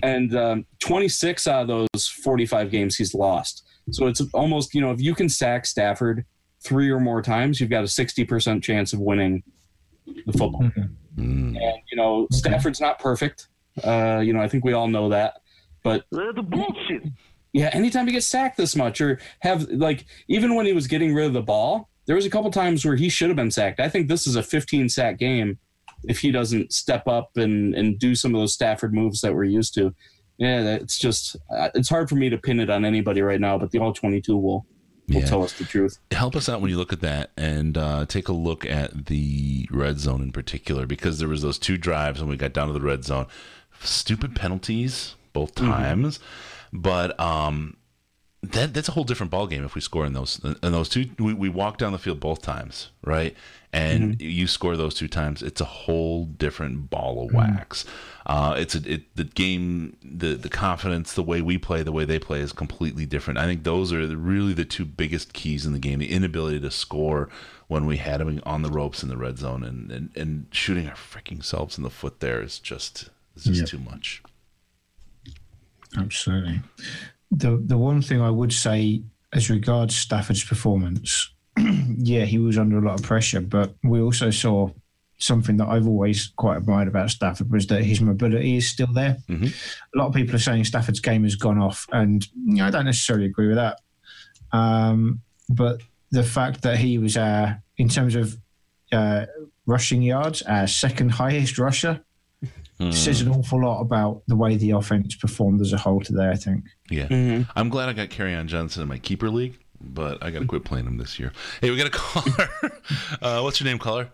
And 26 out of those 45 games he's lost. So it's almost, if you can sack Stafford 3 or more times, you've got a 60% chance of winning the football game. And, Stafford's not perfect. I think we all know that. But the bullshit. Yeah, anytime he gets sacked this much or even when he was getting rid of the ball, there was a couple times where he should have been sacked. I think this is a 15-sack game if he doesn't step up and do some of those Stafford moves that we're used to. Yeah, it's just it's hard for me to pin it on anybody right now, but the All-22 will tell us the truth. Help us out when you look at that and take a look at the red zone in particular, because there was those 2 drives when we got down to the red zone. Stupid penalties both times, but that's a whole different ballgame if we score in those 2. We walk down the field both times, right? And you score those 2 times, it's a whole different ball of wax. The game, the confidence, the way we play, the way they play is completely different. I think those are really the 2 biggest keys in the game: the inability to score when we had them on the ropes in the red zone, and shooting our freaking selves in the foot there is just too much. Absolutely. The one thing I would say as regards Stafford's performance, he was under a lot of pressure, but we also saw something that I've always quite admired about Stafford, was that his mobility is still there. A lot of people are saying Stafford's game has gone off, and I don't necessarily agree with that. But the fact that he was, in terms of rushing yards, our second highest rusher, says an awful lot about the way the offense performed as a whole today, I think. Yeah. I'm glad I got Kerryon Johnson in my keeper league, but I got to quit playing him this year. Hey, we got a caller. What's your name, caller?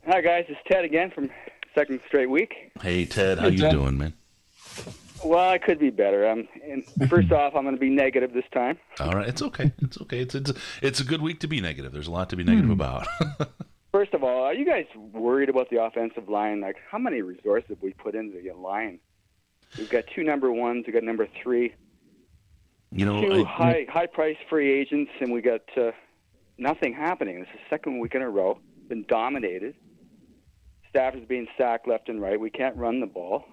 Hi, guys. It's Ted again from second straight week. Hey, Ted. How you doing, man? Well, I could be better. And first off, I'm going to be negative this time. All right. It's okay. It's a good week to be negative. There's a lot to be negative about. First of all, are you guys worried about the offensive line? Like, how many resources have we put into the line? We've got 2 number 1s. We've got number 3. 2 high-price free agents, and we got nothing happening. This is the second week in a row. Been dominated. Stafford's being sacked left and right. We can't run the ball.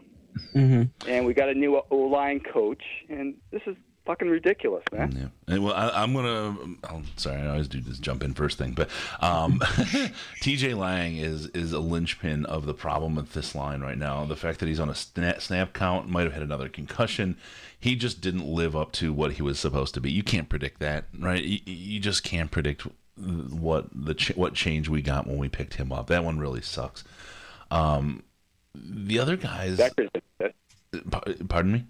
And we got a new O-line coach, and this is fucking ridiculous, man. Yeah. And, well, sorry, I always do this jump in first thing, but TJ Lang is a linchpin of the problem with this line right now. The fact that he's on a snap count, might have had another concussion. He just didn't live up to what he was supposed to be. You can't predict that, right? You just can't predict what change we got when we picked him up. That one really sucks. The other guys, pardon me?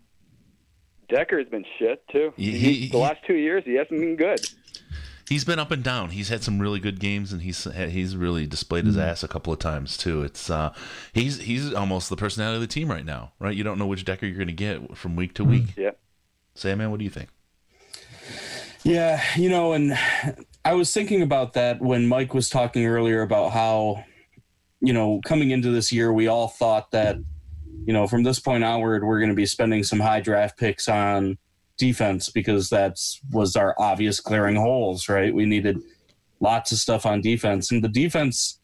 Decker's been shit too. The last 2 years he hasn't been good. He's been up and down. He's had some really good games, and he's really displayed his ass a couple of times too. It's he's almost the personality of the team right now, right? You don't know which Decker you're going to get from week to week. Yeah. Sam, what do you think? Yeah, and I was thinking about that when Mike was talking earlier about how, coming into this year, we all thought that, from this point onward, we're going to be spending some high draft picks on defense because was our obvious glaring holes, right? We needed lots of stuff on defense. And the defense,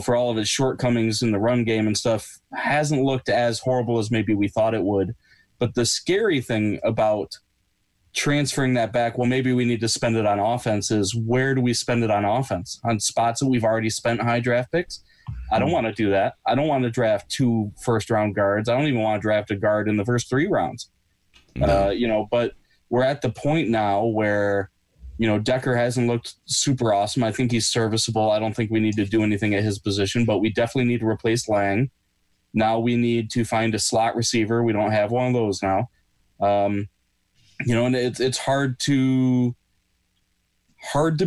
for all of its shortcomings in the run game and stuff, hasn't looked as horrible as maybe we thought it would. But the scary thing about transferring that back, well, maybe we need to spend it on offense, is where do we spend it on offense? On spots that we've already spent high draft picks? I don't want to do that. I don't want to draft 2 first-round guards. I don't even want to draft a guard in the first 3 rounds. No. But we're at the point now where, Decker hasn't looked super awesome. I think he's serviceable. I don't think we need to do anything at his position, but we definitely need to replace Lang. Now we need to find a slot receiver. We don't have one of those now. And it's hard to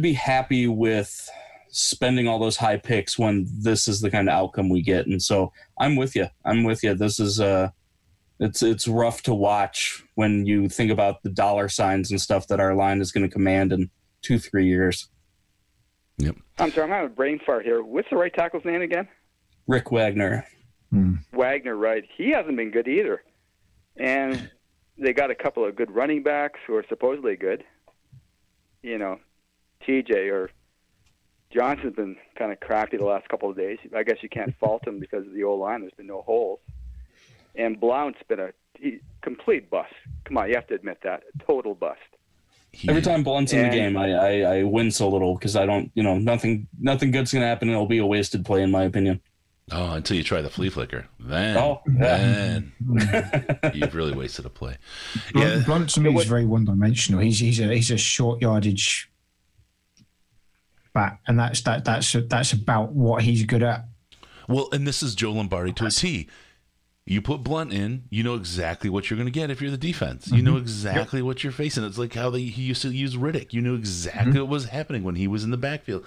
be happy with spending all those high picks when this is the kind of outcome we get. And so I'm with you. This is It's rough to watch when you think about the dollar signs and stuff that our line is going to command in 2-3 years. Yep. I'm sorry, I'm having a brain fart here. What's the right tackle's name again? Rick Wagner. Wagner, right. He hasn't been good either. And they got a couple of good running backs who are supposedly good. You know, TJ or Johnson's been kind of crappy the last couple of days. I guess you can't fault him because of the O-line. There's been no holes. And Blount's been a complete bust. Come on, you have to admit that. A total bust. Every time Blount's in the game, I wince a little because I don't, nothing good's going to happen and it'll be a wasted play in my opinion. Oh, until you try the flea flicker. Then you've really wasted a play. Blount to me is very one-dimensional. He's a short yardage back, and that's about what he's good at. Well, and this is Joe Lombardi to a T. You put Blount in, you know exactly what you're going to get if you're the defense. You know exactly what you're facing. It's like how he used to use Riddick. You knew exactly what was happening when he was in the backfield.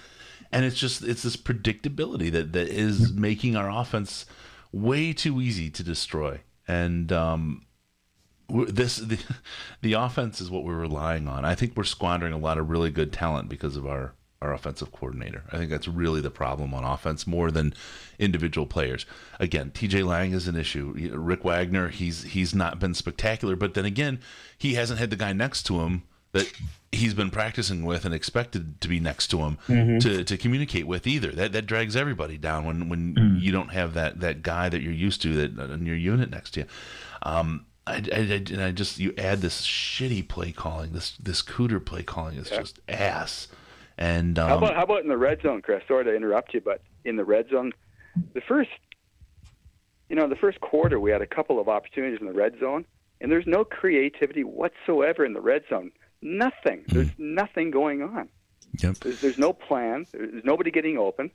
And it's this predictability that is making our offense way too easy to destroy. And the offense is what we're relying on. I think we're squandering a lot of really good talent because of our offensive coordinator. I think that's really the problem on offense more than individual players. Again, TJ Lang is an issue. Rick Wagner, he's not been spectacular, but then again, he hasn't had the guy next to him that he's been practicing with and expected to be next to him to communicate with either. That drags everybody down when you don't have that guy that you're used to that in your unit next to you. You add this shitty play calling, this Cooter play calling is just ass. And how about in the red zone, Chris? Sorry to interrupt you, but in the red zone, the first quarter we had a couple of opportunities in the red zone, and there's no creativity whatsoever in the red zone. Nothing. There's nothing going on. Yep. There's no plan. There's nobody getting open.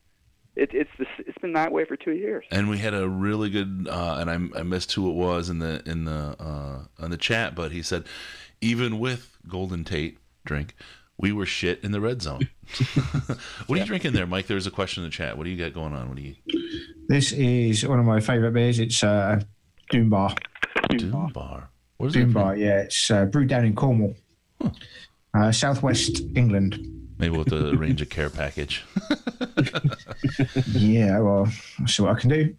It's been that way for 2 years. And we had a really good and I missed who it was in the chat, but he said even with Golden Tate drink, we were shit in the red zone. What are you drinking there, Mike? There's a question in the chat. What do you got going on? This is one of my favorite beers. It's Doom Bar. Doom Bar. Where's Doom Bar? Yeah, it's brewed down in Cornwall, southwest England. Maybe we'll have to arrange a care package. Yeah, well, I'll see what I can do.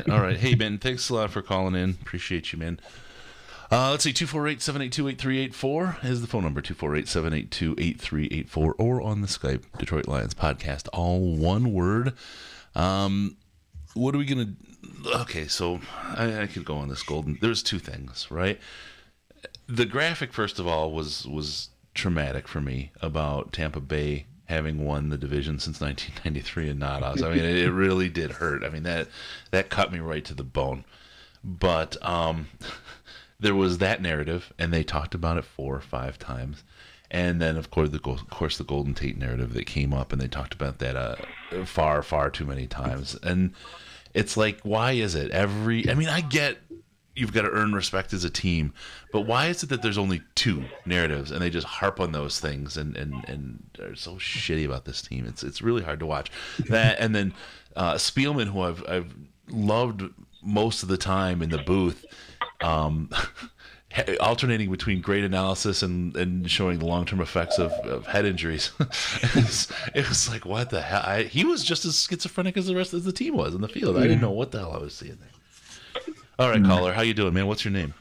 All right. Hey, Ben, thanks a lot for calling in. Appreciate you, man. Let's see, 248-782-8384 is the phone number, 248-782-8384, or on the Skype, Detroit Lions Podcast, all one word. What are we going to... Okay, so I could go on this golden... There's two things, right? The graphic, first of all, was traumatic for me about Tampa Bay having won the division since 1993 and not us. I mean, it really did hurt. I mean, that cut me right to the bone. But... there was that narrative, and they talked about it 4 or 5 times. And then, of course, the Golden Tate narrative that came up, and they talked about that far, far too many times. And it's like, why is it I get you've got to earn respect as a team, but why is it that there's only 2 narratives, and they just harp on those things and are so shitty about this team? It's really hard to watch. That, and then Spielman, who I've loved most of the time in the booth, alternating between great analysis and showing the long-term effects of head injuries. It was like, what the hell? He was just as schizophrenic as the rest of the team was in the field. I didn't know what the hell I was seeing there. All right, caller, how you doing, man? What's your name?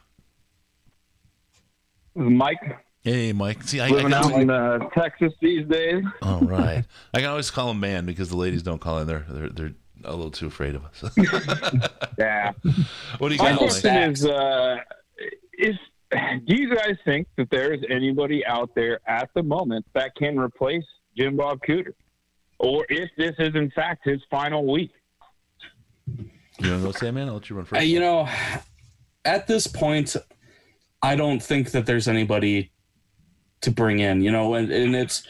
Mike. Hey, Mike. See, living out in Texas these days. All right. I can always call him man because the ladies don't call him. They're a little too afraid of us. Yeah. What do you My got? question is, do you guys think that there is anybody out there at the moment that can replace Jim Bob Cooter? Or if this is, in fact, his final week? You want to go, Sam, man? I'll let you run first. At this point, I don't think that there's anybody to bring in, and it's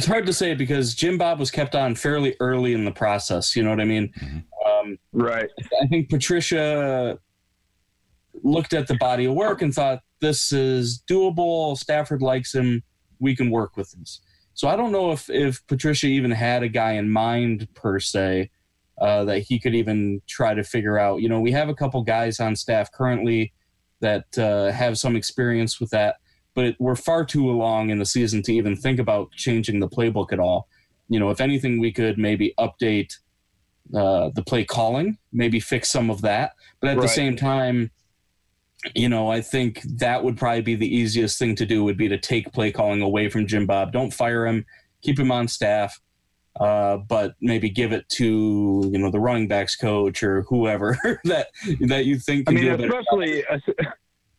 hard to say because Jim Bob was kept on fairly early in the process. You know what I mean? Mm-hmm. Right. I think Patricia looked at the body of work and thought, this is doable. Stafford likes him. We can work with this. So I don't know if Patricia even had a guy in mind per se that he could even try to figure out. We have a couple guys on staff currently that have some experience with that. But we're far too long in the season to even think about changing the playbook at all. If anything, we could maybe update the play calling, maybe fix some of that. But at the same time, I think that would probably be the easiest thing to do, would be to take play calling away from Jim Bob. Don't fire him, keep him on staff, but maybe give it to, the running backs coach or whoever that you think can do a better job.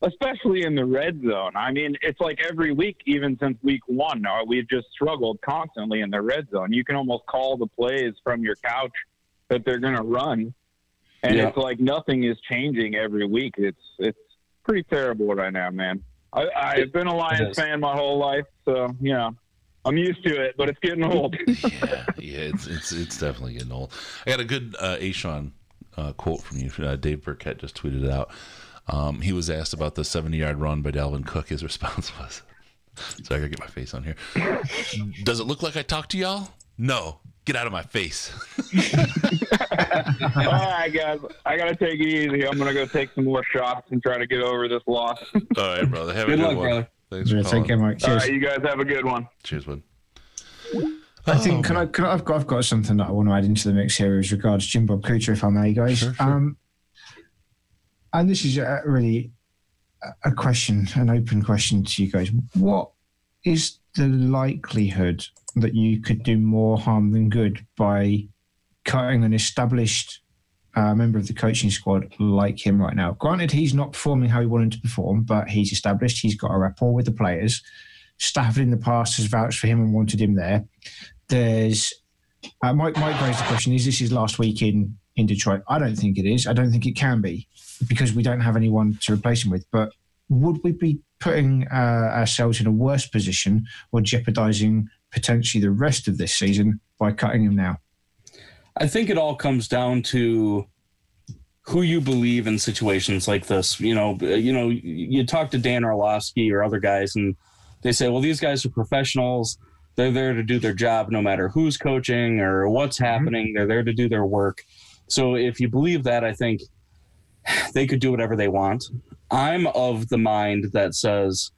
Especially in the red zone. I mean, it's like every week, even since week 1, we've just struggled constantly in the red zone. You can almost call the plays from your couch that they're going to run, and it's like nothing is changing every week. It's pretty terrible right now, man. I've been a Lions fan my whole life, so I'm used to it, but it's getting old. It's definitely getting old. I got a good Ashawn quote from you. Dave Burkett just tweeted it out. He was asked about the 70-yard run by Dalvin Cook. His response was, so I gotta get my face on here. Does it look like I talk to y'all? No. Get out of my face. All right, guys. I got to take it easy. I'm going to go take some more shots and try to get over this loss. All right, brother. Have a good luck, one. Brother. Thanks for calling. Take care, Mike. All right, you guys have a good one. Cheers, bud. I think I've got something that I want to add into the mix here as regards Jim Bob Cooter, if I may, guys. Sure. And this is really a question, an open question to you guys. What is the likelihood that you could do more harm than good by cutting an established member of the coaching squad like him right now? Granted, he's not performing how he wanted to perform, but he's established. He's got a rapport with the players. Stafford in the past has vouched for him and wanted him there. There's Mike raised the question, is this his last week in Detroit? I don't think it is. I don't think it can be, because we don't have anyone to replace him with. But would we be putting ourselves in a worse position or jeopardizing potentially the rest of this season by cutting him now? I think it all comes down to who you believe in situations like this. You talk to Dan Orlovsky or other guys, and they say, well, these guys are professionals. They're there to do their job no matter who's coaching or what's happening. They're there to do their work. So if you believe that, I think they could do whatever they want. I'm of the mind that says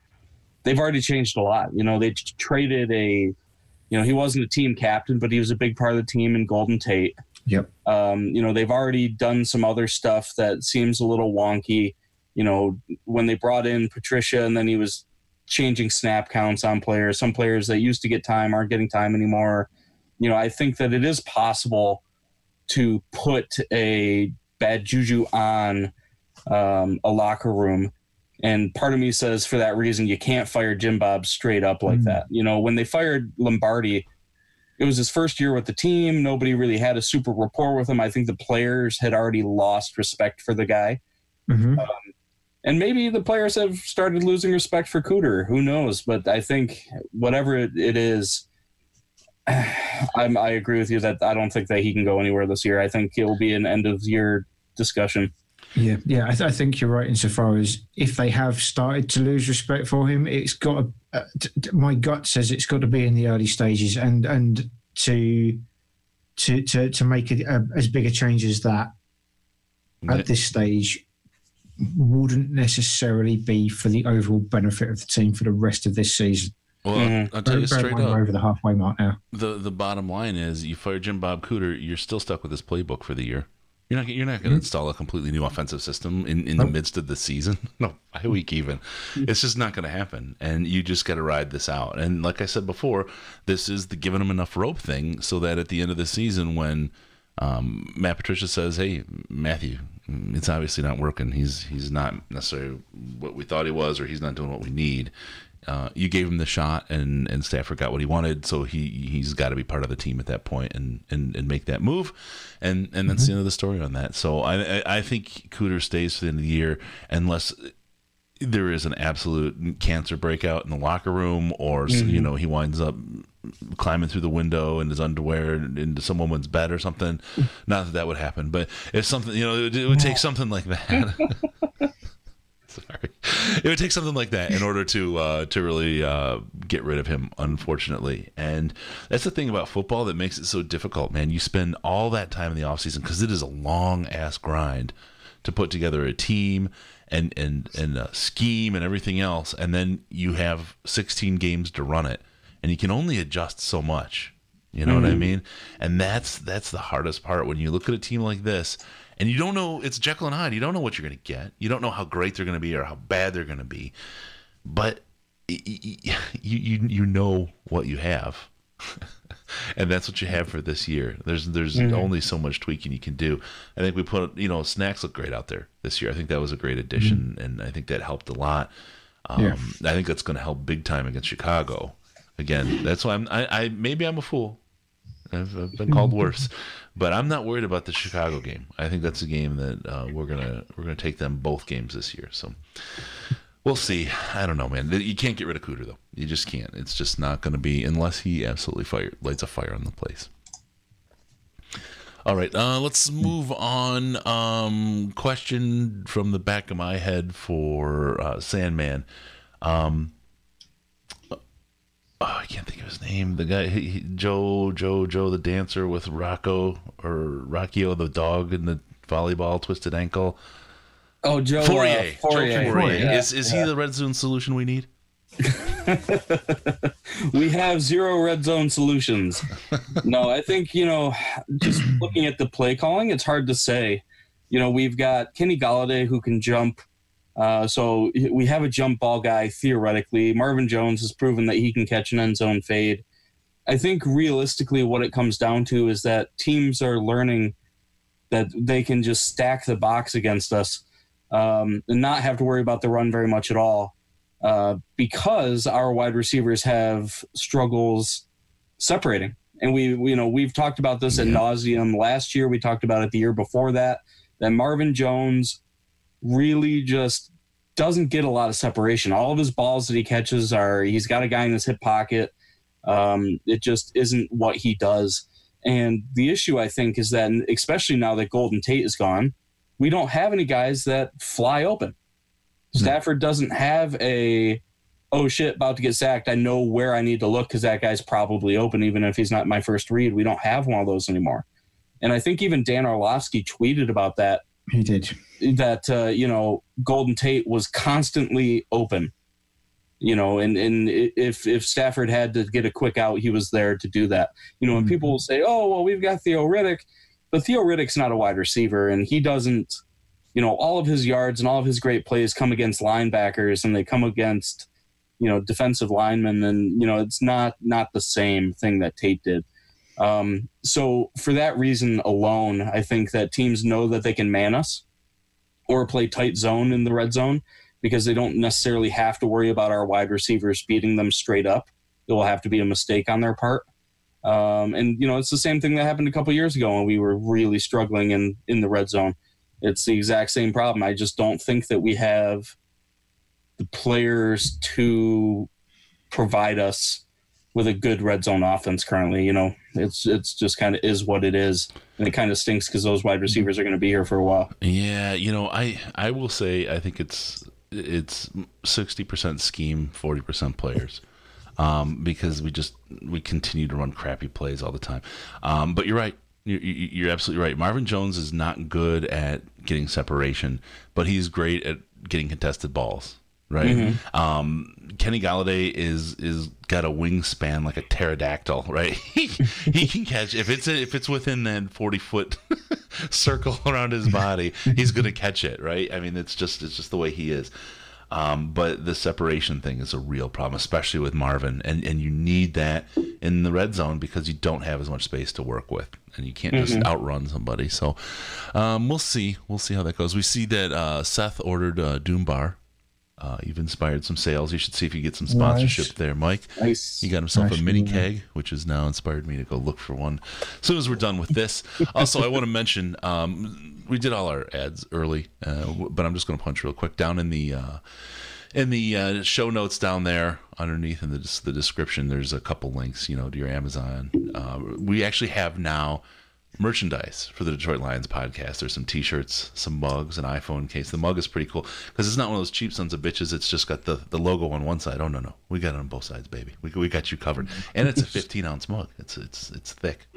they've already changed a lot. They traded he wasn't a team captain, but he was a big part of the team in Golden Tate. Yep. They've already done some other stuff that seems a little wonky. When they brought in Patricia and then he was changing snap counts on players. Some players that used to get time aren't getting time anymore. I think that it is possible to put a bad juju on a locker room. And part of me says for that reason, you can't fire Jim Bob straight up like that. When they fired Lombardi, it was his first year with the team. Nobody really had a super rapport with him. I think the players had already lost respect for the guy. Mm-hmm. And maybe the players have started losing respect for Cooter. Who knows? But I think whatever it is, I agree with you that I don't think that he can go anywhere this year. I think it will be an end-of-year discussion. Yeah. I think you're right insofar as if they have started to lose respect for him, it's got my gut says it's got to be in the early stages, and to make it as big a change as that at this stage wouldn't necessarily be for the overall benefit of the team for the rest of this season. Well, I'll tell you straight up, we're over the halfway mark now. The bottom line is, you fire Jim Bob Cooter, you're still stuck with this playbook for the year. You're not going to install a completely new offensive system in the midst of the season. No, by week even. It's just not going to happen. And you just got to ride this out. And like I said before, this is the giving them enough rope thing, so that at the end of the season, when Matt Patricia says, "Hey, Matthew, it's obviously not working. He's not necessarily what we thought he was, or he's not doing what we need." You gave him the shot, and Stafford got what he wanted, so he's got to be part of the team at that point and make that move, and that's the end of the story on that. So I think Cooter stays for the end of the year unless there is an absolute cancer breakout in the locker room, or he winds up climbing through the window in his underwear into some woman's bed or something. Not that would happen, but if something, it would take something like that. Sorry. It would take something like that in order to really get rid of him, unfortunately. And that's the thing about football that makes it so difficult, man. You spend all that time in the offseason, because it is a long-ass grind to put together a team and a scheme and everything else, and then you have 16 games to run it, and you can only adjust so much. You know what I mean? And that's the hardest part when you look at a team like this, and you don't know, it's Jekyll and Hyde. You don't know what you're going to get. You don't know how great they're going to be or how bad they're going to be, but you know what you have. And that's what you have for this year. There's only so much tweaking you can do. I think we put, Snacks look great out there this year. I think that was a great addition, and I think that helped a lot. I think that's going to help big time against Chicago. Again, that's why maybe I'm a fool. I've been called worse, but I'm not worried about the Chicago game. I think that's a game that we're gonna take them both games this year. So we'll see. I don't know, man. You can't get rid of Cooter though. You just can't. It's just not going to be unless he absolutely lights a fire on the place. All right, let's move on. Question from the back of my head for Sandman. I can't think of his name. The guy, Joe, the dancer with Rocchio the dog and the volleyball twisted ankle. Oh, Joe Fourier. Yeah, is he the red zone solution we need? We have 0 red zone solutions. No, I think, just looking at the play calling, it's hard to say. We've got Kenny Golladay who can jump. So we have a jump ball guy, theoretically. Marvin Jones has proven that he can catch an end zone fade. I think realistically what it comes down to is that teams are learning that they can just stack the box against us and not have to worry about the run very much at all because our wide receivers have struggles separating. And we've talked about this ad nauseum last year. We talked about it the year before that Marvin Jones really just doesn't get a lot of separation. All of his balls that he catches he's got a guy in his hip pocket. It just isn't what he does. And the issue, I think, is that, especially now that Golden Tate is gone, we don't have any guys that fly open. Stafford doesn't have oh shit, about to get sacked. I know where I need to look because that guy's probably open, even if he's not my first read. We don't have one of those anymore. And I think even Dan Orlovsky tweeted about that. He did. That, Golden Tate was constantly open, and if Stafford had to get a quick out, he was there to do that. And people will say, oh, well, we've got Theo Riddick, but Theo Riddick's not a wide receiver, and he doesn't, all of his yards and all of his great plays come against linebackers, and they come against, defensive linemen, and, it's not the same thing that Tate did. So for that reason alone, I think that teams know that they can man us or play tight zone in the red zone because they don't necessarily have to worry about our wide receivers beating them straight up. It will have to be a mistake on their part. And it's the same thing that happened a couple years ago when we were really struggling in the red zone. It's the exact same problem. I just don't think that we have the players to provide us with a good red zone offense currently. It's just kind of is what it is. And it kind of stinks because those wide receivers are going to be here for a while. Yeah, I will say I think it's 60% scheme, 40% players. Because we continue to run crappy plays all the time. But you're right. You're absolutely right. Marvin Jones is not good at getting separation, but he's great at getting contested balls. Right. Kenny Golladay is got a wingspan like a pterodactyl, right? he can catch if it's within that 40-foot circle around his body, he's gonna catch it, right? I mean, it's just the way he is. But the separation thing is a real problem, especially with Marvin, and you need that in the red zone because you don't have as much space to work with, and you can't just outrun somebody. So we'll see how that goes. We see that Seth ordered Doom Bar. You've inspired some sales. You should see if you get some sponsorship there, Mike. Nice. He got himself a mini keg, which has now inspired me to go look for one as soon as we're done with this. Also, I want to mention we did all our ads early, but I'm just going to punch real quick down in the show notes down there underneath in the description. There's a couple links, to your Amazon. We actually have now merchandise for the Detroit Lions podcast. There's some t-shirts, some mugs, an iPhone case. The mug is pretty cool because it's not one of those cheap sons of bitches. It's just got the logo on one side. Oh no, we got it on both sides, baby. We got you covered, and it's a 15-ounce mug. It's thick.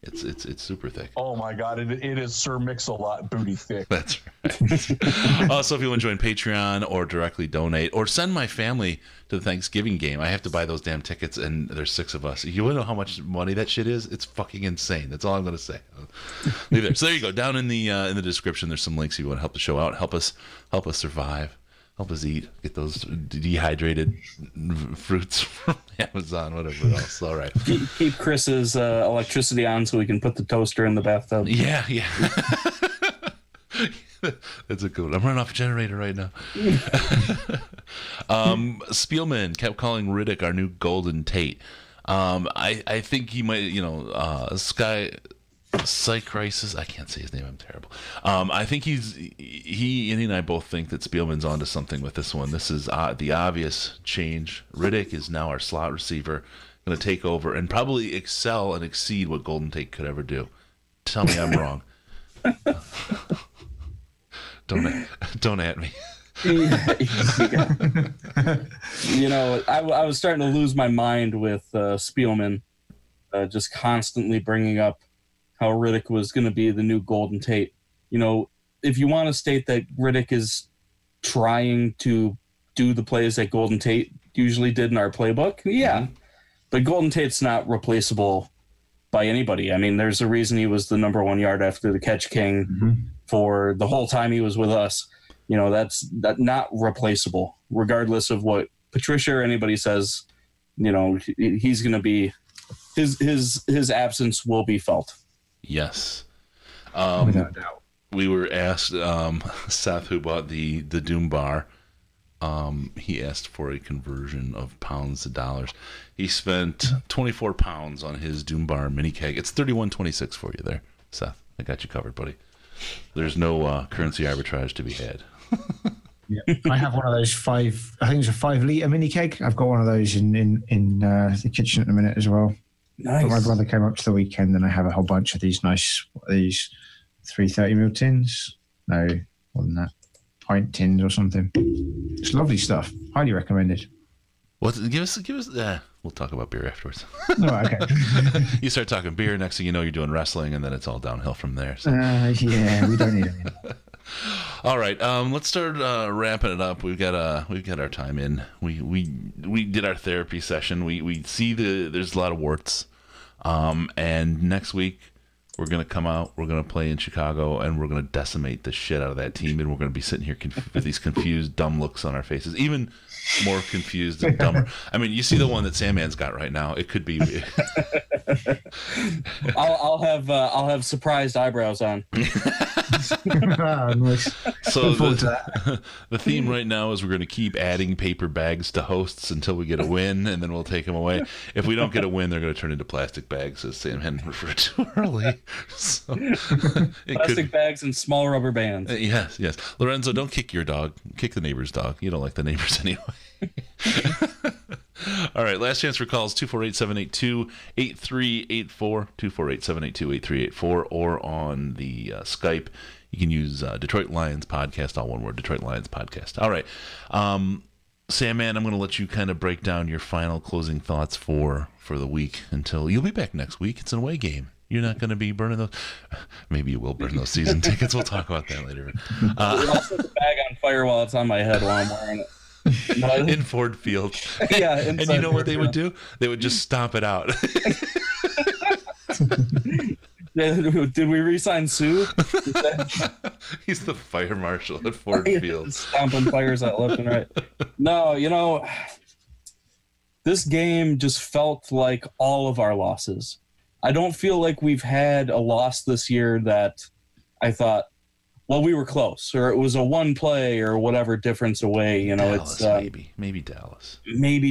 It's super thick. Oh my God, it is Sir Mix-a-Lot booty thick. That's right. Also, if you want to join Patreon or directly donate or send my family to the Thanksgiving game, I have to buy those damn tickets, and there's 6 of us. You want to know how much money that shit is? It's fucking insane. That's all I'm going to say. Leave it. So there you go. Down in the description, there's some links if you want to help the show out, help us survive. Help us eat, get those dehydrated fruits from Amazon, whatever else. All right. Keep Chris's electricity on so we can put the toaster in the bathtub. Yeah. That's a good one. I'm running off a generator right now. Spielman kept calling Riddick our new Golden Tate. I think he might, Psych Crisis. I can't say his name. I'm terrible. I think he and I both think that Spielman's onto something with this one. This is the obvious change. Riddick is now our slot receiver, going to take over and probably excel and exceed what Golden Tate could ever do. Tell me I'm wrong. Don't at me. I was starting to lose my mind with Spielman, just constantly bringing up how Riddick was going to be the new Golden Tate. If you want to state that Riddick is trying to do the plays that Golden Tate usually did in our playbook, yeah. But Golden Tate's not replaceable by anybody. I mean, there's a reason he was the number 1 yard after the catch king for the whole time he was with us. That's not replaceable, regardless of what Patricia or anybody says. He's going to be his absence will be felt. Yes. Without doubt. We were asked, Seth, who bought the Doom Bar, he asked for a conversion of pounds to dollars. He spent 24 pounds on his Doom Bar mini keg. It's $31.26 for you there, Seth. I got you covered, buddy. There's no currency arbitrage to be had. Yeah. I have one of those I think it's a 5 litre mini keg. I've got one of those in the kitchen at the minute as well. Nice. But my brother came up to the weekend and I have a whole bunch of these 330ml tins. No, more than that. Pint tins or something. It's lovely stuff. Highly recommended. Give us. We'll talk about beer afterwards. Oh, okay. You start talking beer, next thing you know, you're doing wrestling, and then it's all downhill from there. So. Yeah, we don't need any. All right, let's start wrapping it up. We've got our time in. We did our therapy session. We see there's a lot of warts, and next week we're gonna come out. We're gonna play in Chicago, and we're gonna decimate the shit out of that team. And we're gonna be sitting here with these confused, dumb looks on our faces, even more confused and dumber. I mean, you see the one that Sandman's got right now. It could be. I'll have surprised eyebrows on. Nice. So the theme right now is we're going to keep adding paper bags to hosts until we get a win, and then we'll take them away. If we don't get a win, they're going to turn into plastic bags, as Sam had referred to early. So plastic bags and small rubber bands. Yes. Lorenzo, don't kick your dog. Kick the neighbor's dog. You don't like the neighbors anyway. All right, last chance for calls, 248-782-8384, 248-782-8384, or on the Skype. You can use Detroit Lions Podcast, all one word, Detroit Lions Podcast. All right, Sandman, I'm going to let you kind of break down your final closing thoughts for the week until you'll be back next week. It's an away game. You're not going to be burning those. Maybe you will burn those season tickets. We'll talk about that later. I'll set the bag on fire while it's on my head while I'm wearing it. In Ford Field. Yeah, and you know what they would do? They would just stomp it out. Did we re-sign Sue? He's the fire marshal at Ford Field. Stomping fires out left and right. No, this game just felt like all of our losses. I don't feel like we've had a loss this year that I thought, well, we were close, or it was a one play or whatever difference away. Dallas, it's maybe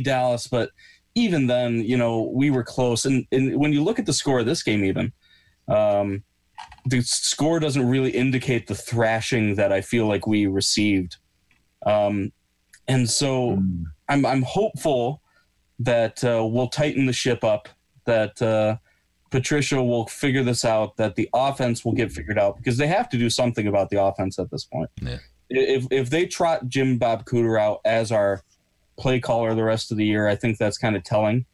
Dallas, but even then, we were close. And when you look at the score of this game, even the score doesn't really indicate the thrashing that I feel like we received. And so I'm hopeful that we'll tighten the ship up, that Patricia will figure this out, that the offense will get figured out, because they have to do something about the offense at this point. Yeah. If they trot Jim Bob Cooter out as our play caller the rest of the year, I think that's kind of telling.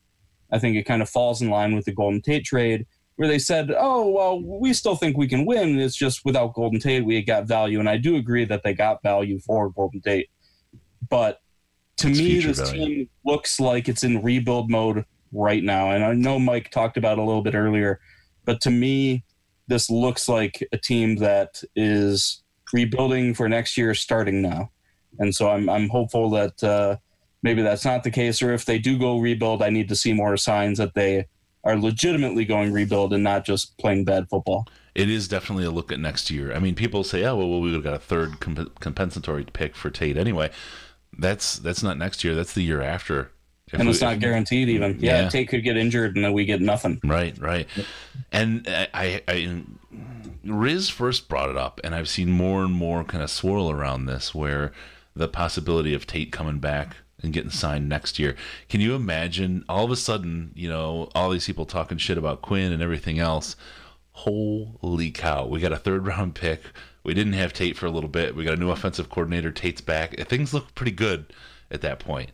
I think it kind of falls in line with the Golden Tate trade. where they said, oh, well, we still think we can win. It's just without Golden Tate, we got value. And I do agree that they got value for Golden Tate. But to me, this team looks like it's in rebuild mode right now. And I know Mike talked about it a little bit earlier, but to me, this looks like a team that is rebuilding for next year starting now. And so I'm hopeful that maybe that's not the case, or if they do go rebuild, I need to see more signs that they are legitimately going rebuild and not just playing bad football. It is definitely a look at next year. I mean, people say, oh, well, we would have got a third compensatory pick for Tate anyway. That's not next year. That's the year after. And it's not guaranteed even. Yeah, Tate could get injured and then we get nothing. Right. And I Riz first brought it up, and I've seen more and more kind of swirl around this, where the possibility of Tate coming back and getting signed next year. Can you imagine all of a sudden, all these people talking shit about Quinn and everything else? Holy cow. We got a third-round pick. We didn't have Tate for a little bit. We got a new offensive coordinator. Tate's back. Things look pretty good at that point.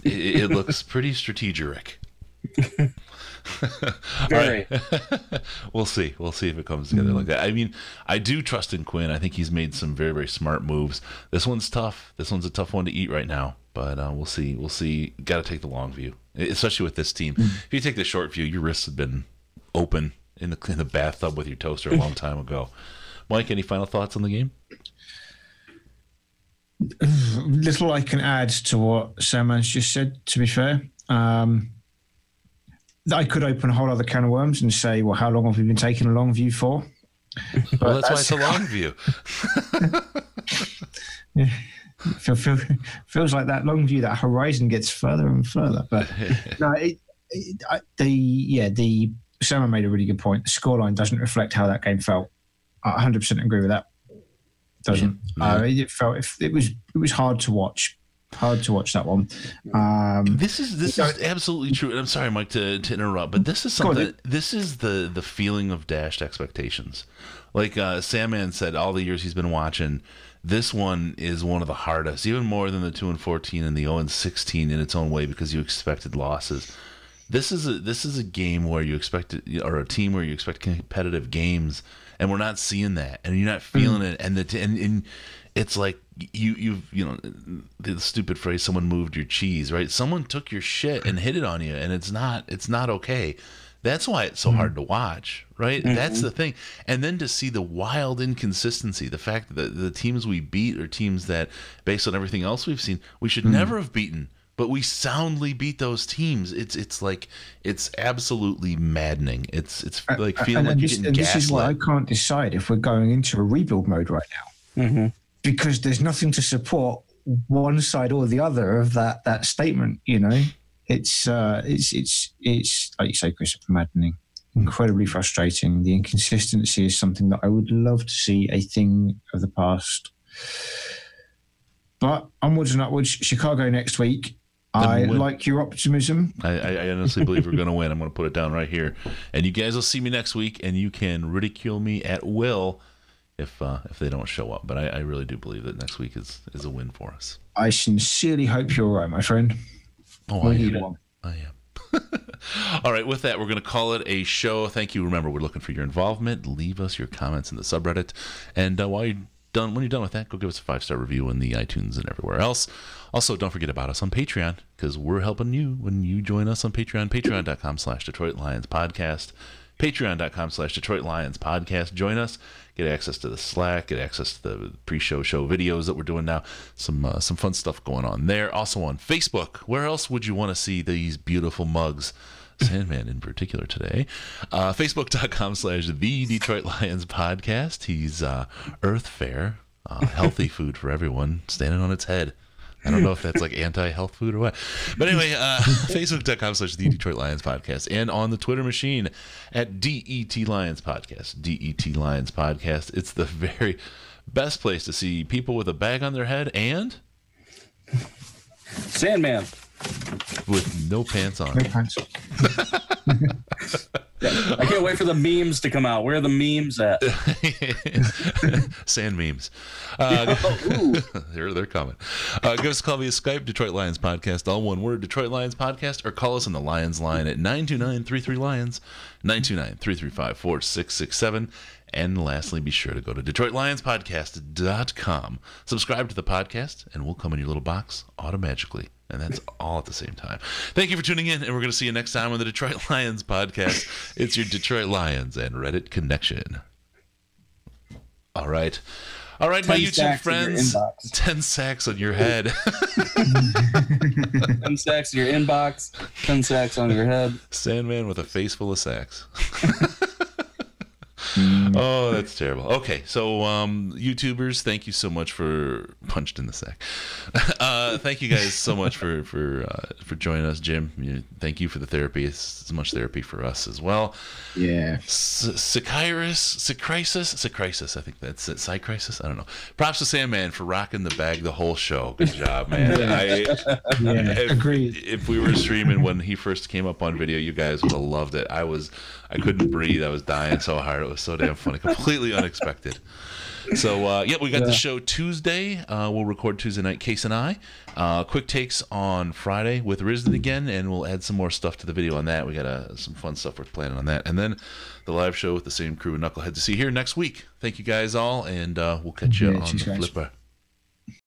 It looks pretty strategic. Very. We'll see. We'll see if it comes together like that. I mean, I do trust in Quinn. I think he's made some very, very smart moves. This one's tough. This one's a tough one to eat right now. But we'll see. We'll see. Got to take the long view, especially with this team. If you take the short view, your wrists have been open in the bathtub with your toaster a long time ago. Mike, any final thoughts on the game? Little I can add to what Sam has just said, to be fair. I could open a whole other can of worms and say, well, how long have we been taking a long view for? But well, that's why it's a long view. Yeah. Feels like that long view, that horizon gets further and further. But no, the Sam made a really good point. The scoreline doesn't reflect how that game felt. I 100% agree with that. Doesn't. Yeah. It was hard to watch. Hard to watch that one. This is absolutely true. And I'm sorry, Mike, to interrupt, but this is something. This is the feeling of dashed expectations. Like Sandman said, all the years he's been watching, this one is one of the hardest, even more than the 2-14 and the 0-16 in its own way, because you expected losses. This is a game where you expect, or a team where you expect competitive games, and we're not seeing that, and you're not feeling it, and it's like you the stupid phrase, someone moved your cheese, right? Someone took your shit and hit it on you, and it's not okay. That's why it's so hard to watch, right? Mm-hmm. That's the thing. And then to see the wild inconsistency, the fact that the teams we beat are teams that, based on everything else we've seen, we should never have beaten, but we soundly beat those teams. It's like, it's absolutely maddening. It's like feeling like you're getting gaslit. This is why I can't decide if we're going into a rebuild mode right now. Mm-hmm. Because there's nothing to support one side or the other of that statement, It's like you say, Christopher, maddening, incredibly frustrating. The inconsistency is something that I would love to see a thing of the past. But onwards and upwards, Chicago next week. I like your optimism. I honestly believe we're going to win. I'm going to put it down right here. And you guys will see me next week, and you can ridicule me at will if they don't show up. But I really do believe that next week is a win for us. I sincerely hope you're right, my friend. Oh, I am. All right, with that, we're going to call it a show. Thank you. Remember, we're looking for your involvement. Leave us your comments in the subreddit. And when you're done with that, go give us a 5-star review in the iTunes and everywhere else. Also, don't forget about us on Patreon, because we're helping you when you join us on Patreon. Patreon.com/DetroitLionsPodcast. Patreon.com/DetroitLionsPodcast. Join us. Get access to the Slack. Get access to the pre-show videos that we're doing now. Some fun stuff going on there. Also on Facebook. Where else would you want to see these beautiful mugs? Sandman in particular today. Facebook.com/The Detroit Lions Podcast. He's Earth Fare. Healthy food for everyone. Standing on its head. I don't know if that's like anti-health food or what. But anyway, Facebook.com/The Detroit Lions Podcast. And on the Twitter machine at DET Lions Podcast. DET Lions Podcast. It's the very best place to see people with a bag on their head and Sandman with no pants on. No pants. I can't wait for the memes to come out. Where are the memes at? Sand memes. They're coming. Give us a call via Skype, Detroit Lions Podcast, all one word, Detroit Lions Podcast, or call us on the Lions line at 929-33-LIONS, 929-335-4667. And lastly, be sure to go to DetroitLionsPodcast.com. Subscribe to the podcast, and we'll come in your little box automatically. And that's all at the same time. Thank you for tuning in, and we're going to see you next time on the Detroit Lions Podcast. It's your Detroit Lions and Reddit connection. All right. All right, my YouTube friends. 10 sacks on your head. 10 sacks in your inbox. 10 sacks on your head. Sandman with a face full of sacks. Oh, that's terrible. Okay, so YouTubers, thank you so much for punched in the sack. Thank you guys so much for joining us, Jim. Thank you for the therapy. It's much therapy for us as well. Yeah. Sycrisis. I think that's it. Sycrisis. I don't know. Props to Sandman for rocking the bag the whole show. Good job, man. Agreed. If we were streaming when he first came up on video, you guys would have loved it. I couldn't breathe. I was dying so hard. It was so damn funny. Completely unexpected. So, we got the show Tuesday. We'll record Tuesday night, Case and I. Quick takes on Friday with Risen again, and we'll add some more stuff to the video on that. We got some fun stuff we're planning on that. And then the live show with the same crew and Knuckleheads to see here next week. Thank you guys all, and we'll catch you on the flipper.